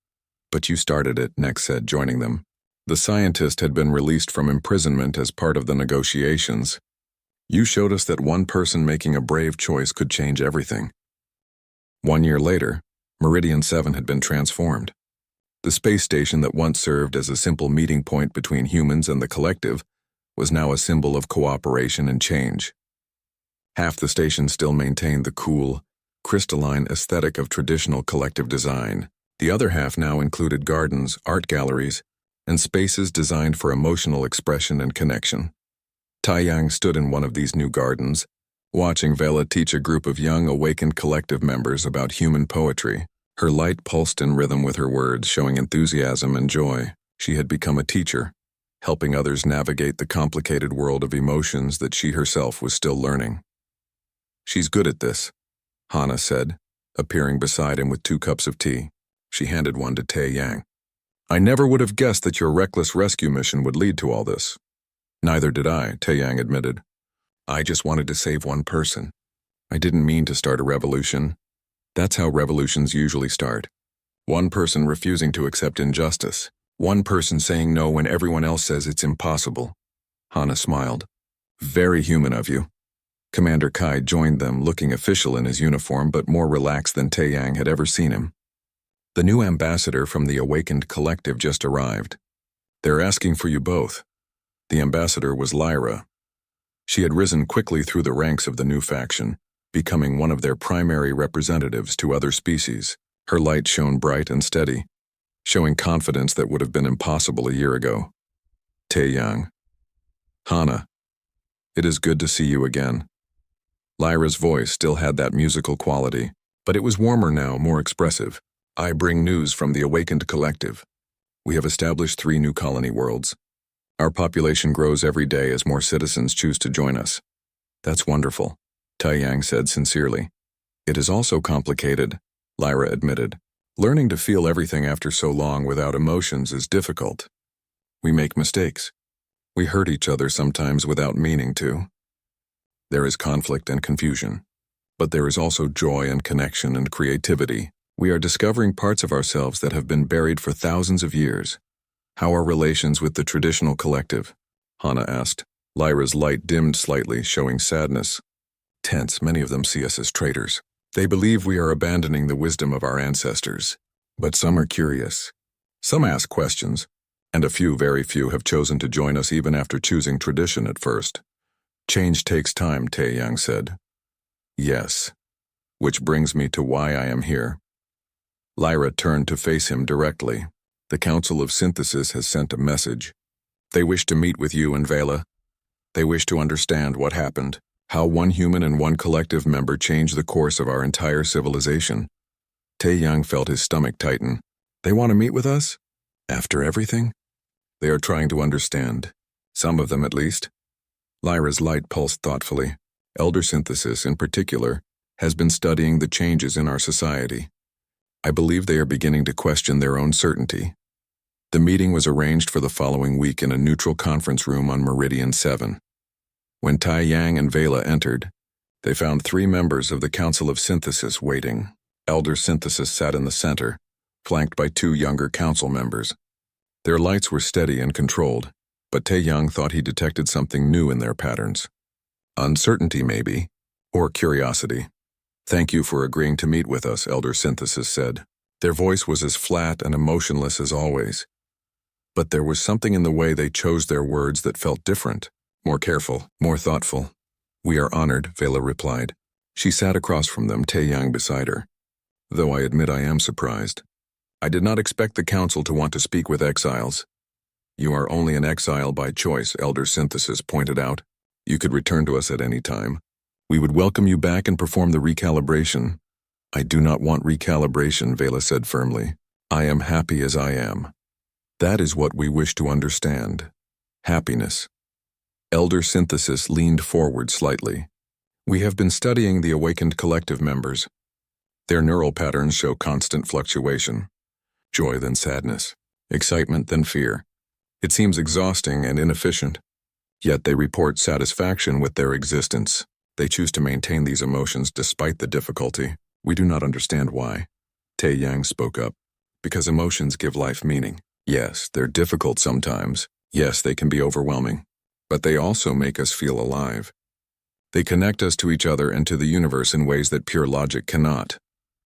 "But you started it," Nex said, joining them. The scientist had been released from imprisonment as part of the negotiations. "You showed us that one person making a brave choice could change everything." 1 year later, Meridian 7 had been transformed. The space station that once served as a simple meeting point between humans and the collective was now a symbol of cooperation and change. Half the station still maintained the cool, crystalline aesthetic of traditional collective design. The other half now included gardens, art galleries, and spaces designed for emotional expression and connection. Taiyang stood in one of these new gardens, watching Vela teach a group of young, awakened collective members about human poetry. Her light pulsed in rhythm with her words, showing enthusiasm and joy. She had become a teacher, helping others navigate the complicated world of emotions that she herself was still learning. "She's good at this," Hana said, appearing beside him with 2 cups of tea. She handed one to Taiyang. "I never would have guessed that your reckless rescue mission would lead to all this." Neither did I, Taeyang admitted. I just wanted to save one person. I didn't mean to start a revolution. That's how revolutions usually start. One person refusing to accept injustice. One person saying no when everyone else says it's impossible. Hana smiled. Very human of you. Commander Kai joined them, looking official in his uniform but more relaxed than Taeyang had ever seen him. The new ambassador from the Awakened Collective just arrived. They're asking for you both. The ambassador was Lyra. She had risen quickly through the ranks of the new faction, becoming one of their primary representatives to other species. Her light shone bright and steady, showing confidence that would have been impossible a year ago. Taeyang. Hana. It is good to see you again. Lyra's voice still had that musical quality, but it was warmer now, more expressive. I bring news from the Awakened Collective. We have established 3 new colony worlds. Our population grows every day as more citizens choose to join us. That's wonderful, Taeyang said sincerely. It is also complicated, Lyra admitted. Learning to feel everything after so long without emotions is difficult. We make mistakes. We hurt each other sometimes without meaning to. There is conflict and confusion, but there is also joy and connection and creativity. We are discovering parts of ourselves that have been buried for thousands of years. How are relations with the traditional collective? Hana asked. Lyra's light dimmed slightly, showing sadness. Tense, many of them see us as traitors. They believe we are abandoning the wisdom of our ancestors. But some are curious. Some ask questions, and a few, very few, have chosen to join us even after choosing tradition at first. Change takes time, Taeyang said. Yes. Which brings me to why I am here. Lyra turned to face him directly. The Council of Synthesis has sent a message. They wish to meet with you and Vela. They wish to understand what happened, how one human and one collective member changed the course of our entire civilization. Taeyang felt his stomach tighten. They want to meet with us? After everything? They are trying to understand. Some of them, at least. Lyra's light pulsed thoughtfully. Elder Synthesis, in particular, has been studying the changes in our society. I believe they are beginning to question their own certainty. The meeting was arranged for the following week in a neutral conference room on Meridian 7. When Taeyang and Vela entered, they found 3 members of the Council of Synthesis waiting. Elder Synthesis sat in the center, flanked by 2 younger council members. Their lights were steady and controlled, but Taeyang thought he detected something new in their patterns. Uncertainty, maybe, or curiosity. Thank you for agreeing to meet with us, Elder Synthesis said. Their voice was as flat and emotionless as always. But there was something in the way they chose their words that felt different, more careful, more thoughtful. We are honored, Vela replied. She sat across from them, Taeyang beside her. Though I admit I am surprised. I did not expect the council to want to speak with exiles. You are only an exile by choice, Elder Synthesis pointed out. You could return to us at any time. We would welcome you back and perform the recalibration. I do not want recalibration, Vela said firmly. I am happy as I am. That is what we wish to understand. Happiness. Elder Synthesis leaned forward slightly. We have been studying the Awakened Collective members. Their neural patterns show constant fluctuation. Joy then sadness. Excitement then fear. It seems exhausting and inefficient. Yet they report satisfaction with their existence. They choose to maintain these emotions despite the difficulty. We do not understand why. Taeyang spoke up. Because emotions give life meaning. Yes, they're difficult sometimes. Yes, they can be overwhelming. But they also make us feel alive. They connect us to each other and to the universe in ways that pure logic cannot.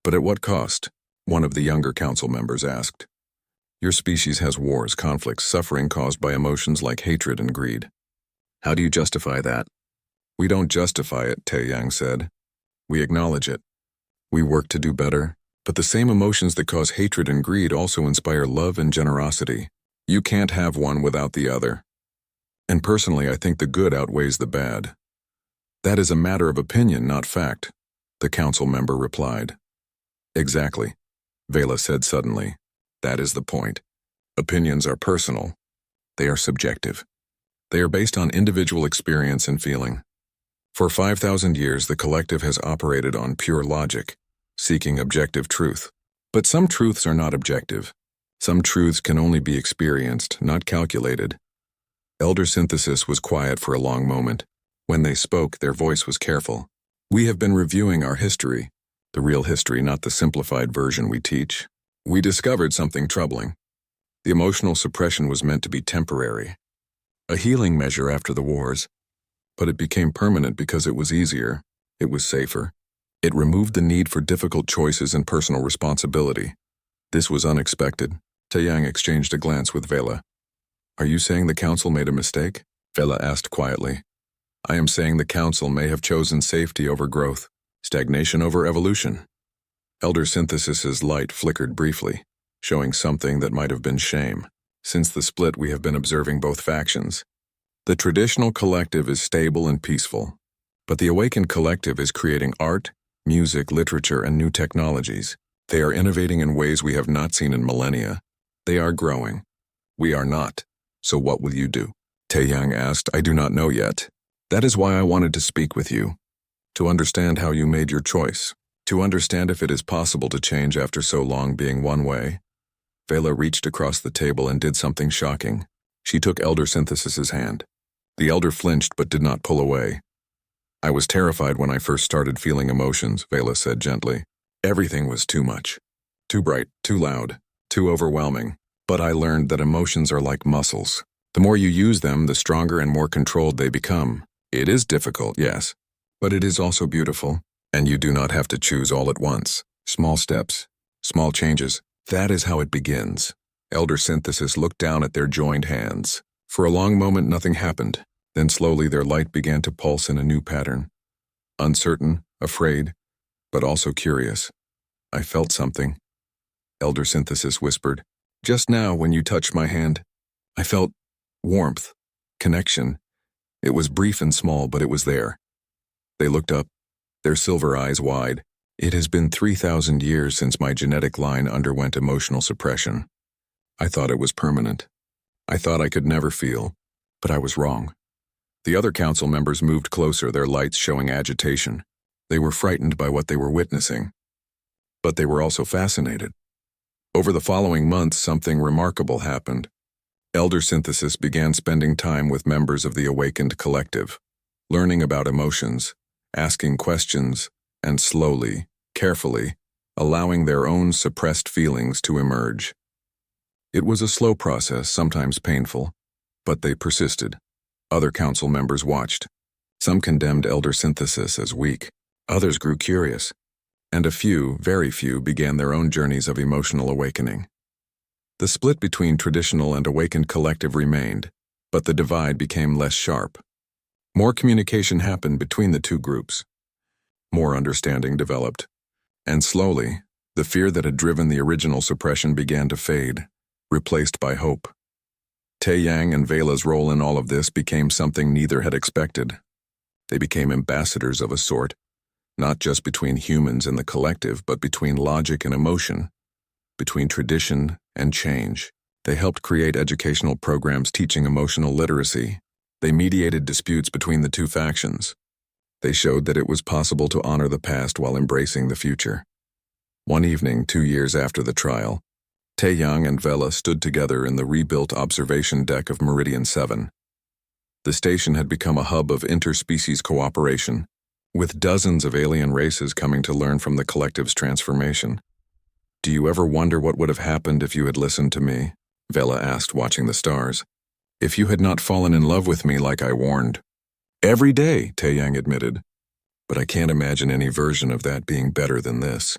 But at what cost? One of the younger council members asked. Your species has wars, conflicts, suffering caused by emotions like hatred and greed. How do you justify that? We don't justify it, Taeyang said. We acknowledge it. We work to do better. But the same emotions that cause hatred and greed also inspire love and generosity. You can't have one without the other. And personally, I think the good outweighs the bad. That is a matter of opinion, not fact, the council member replied. Exactly, Vela said suddenly. That is the point. Opinions are personal. They are subjective. They are based on individual experience and feeling. For 5,000 years, the collective has operated on pure logic, seeking objective truth. But some truths are not objective. Some truths can only be experienced, not calculated. Elder Synthesis was quiet for a long moment. When they spoke, their voice was careful. We have been reviewing our history, the real history, not the simplified version we teach. We discovered something troubling. The emotional suppression was meant to be temporary, a healing measure after the wars, but it became permanent because it was easier, it was safer. It removed the need for difficult choices and personal responsibility. This was unexpected. Taeyang exchanged a glance with Vela. Are you saying the council made a mistake? Vela asked quietly. I am saying the council may have chosen safety over growth, stagnation over evolution. Elder Synthesis's light flickered briefly, showing something that might have been shame. Since the split, we have been observing both factions. The traditional collective is stable and peaceful, but the awakened collective is creating art, music, literature, and new technologies. They are innovating in ways we have not seen in millennia. They are growing. We are not. So what will you do? Taeyang asked. I do not know yet. That is why I wanted to speak with you. To understand how you made your choice. To understand if it is possible to change after so long being one way. Vela reached across the table and did something shocking. She took Elder Synthesis's hand. The elder flinched but did not pull away. I was terrified when I first started feeling emotions, Vela said gently. Everything was too much. Too bright, too loud, too overwhelming. But I learned that emotions are like muscles. The more you use them, the stronger and more controlled they become. It is difficult, yes, but it is also beautiful, and you do not have to choose all at once. Small steps, small changes, that is how it begins. Elder Synthesis looked down at their joined hands. For a long moment nothing happened, then slowly their light began to pulse in a new pattern. Uncertain, afraid, but also curious. I felt something. Elder Synthesis whispered. Just now, when you touched my hand, I felt warmth, connection. It was brief and small, but it was there. They looked up, their silver eyes wide. It has been 3,000 years since my genetic line underwent emotional suppression. I thought it was permanent. I thought I could never feel, but I was wrong. The other council members moved closer, their lights showing agitation. They were frightened by what they were witnessing, but they were also fascinated. Over the following months, something remarkable happened. Elder Synthesis began spending time with members of the awakened collective, learning about emotions, asking questions, and slowly, carefully, allowing their own suppressed feelings to emerge. It was a slow process, sometimes painful, but they persisted. Other council members watched. Some condemned Elder Synthesis as weak. Others grew curious. And a few, very few, began their own journeys of emotional awakening. The split between traditional and awakened collective remained, but the divide became less sharp. More communication happened between the two groups. More understanding developed. And slowly, the fear that had driven the original suppression began to fade, replaced by hope. Taeyang and Vela's role in all of this became something neither had expected. They became ambassadors of a sort, not just between humans and the collective, but between logic and emotion, between tradition and change. They helped create educational programs teaching emotional literacy. They mediated disputes between the two factions. They showed that it was possible to honor the past while embracing the future. One evening, 2 years after the trial, Taeyang and Vela stood together in the rebuilt observation deck of Meridian 7. The station had become a hub of interspecies cooperation, with dozens of alien races coming to learn from the collective's transformation. Do you ever wonder what would have happened if you had listened to me? Vela asked, watching the stars. If you had not fallen in love with me like I warned. Every day, Taeyang admitted. But I can't imagine any version of that being better than this.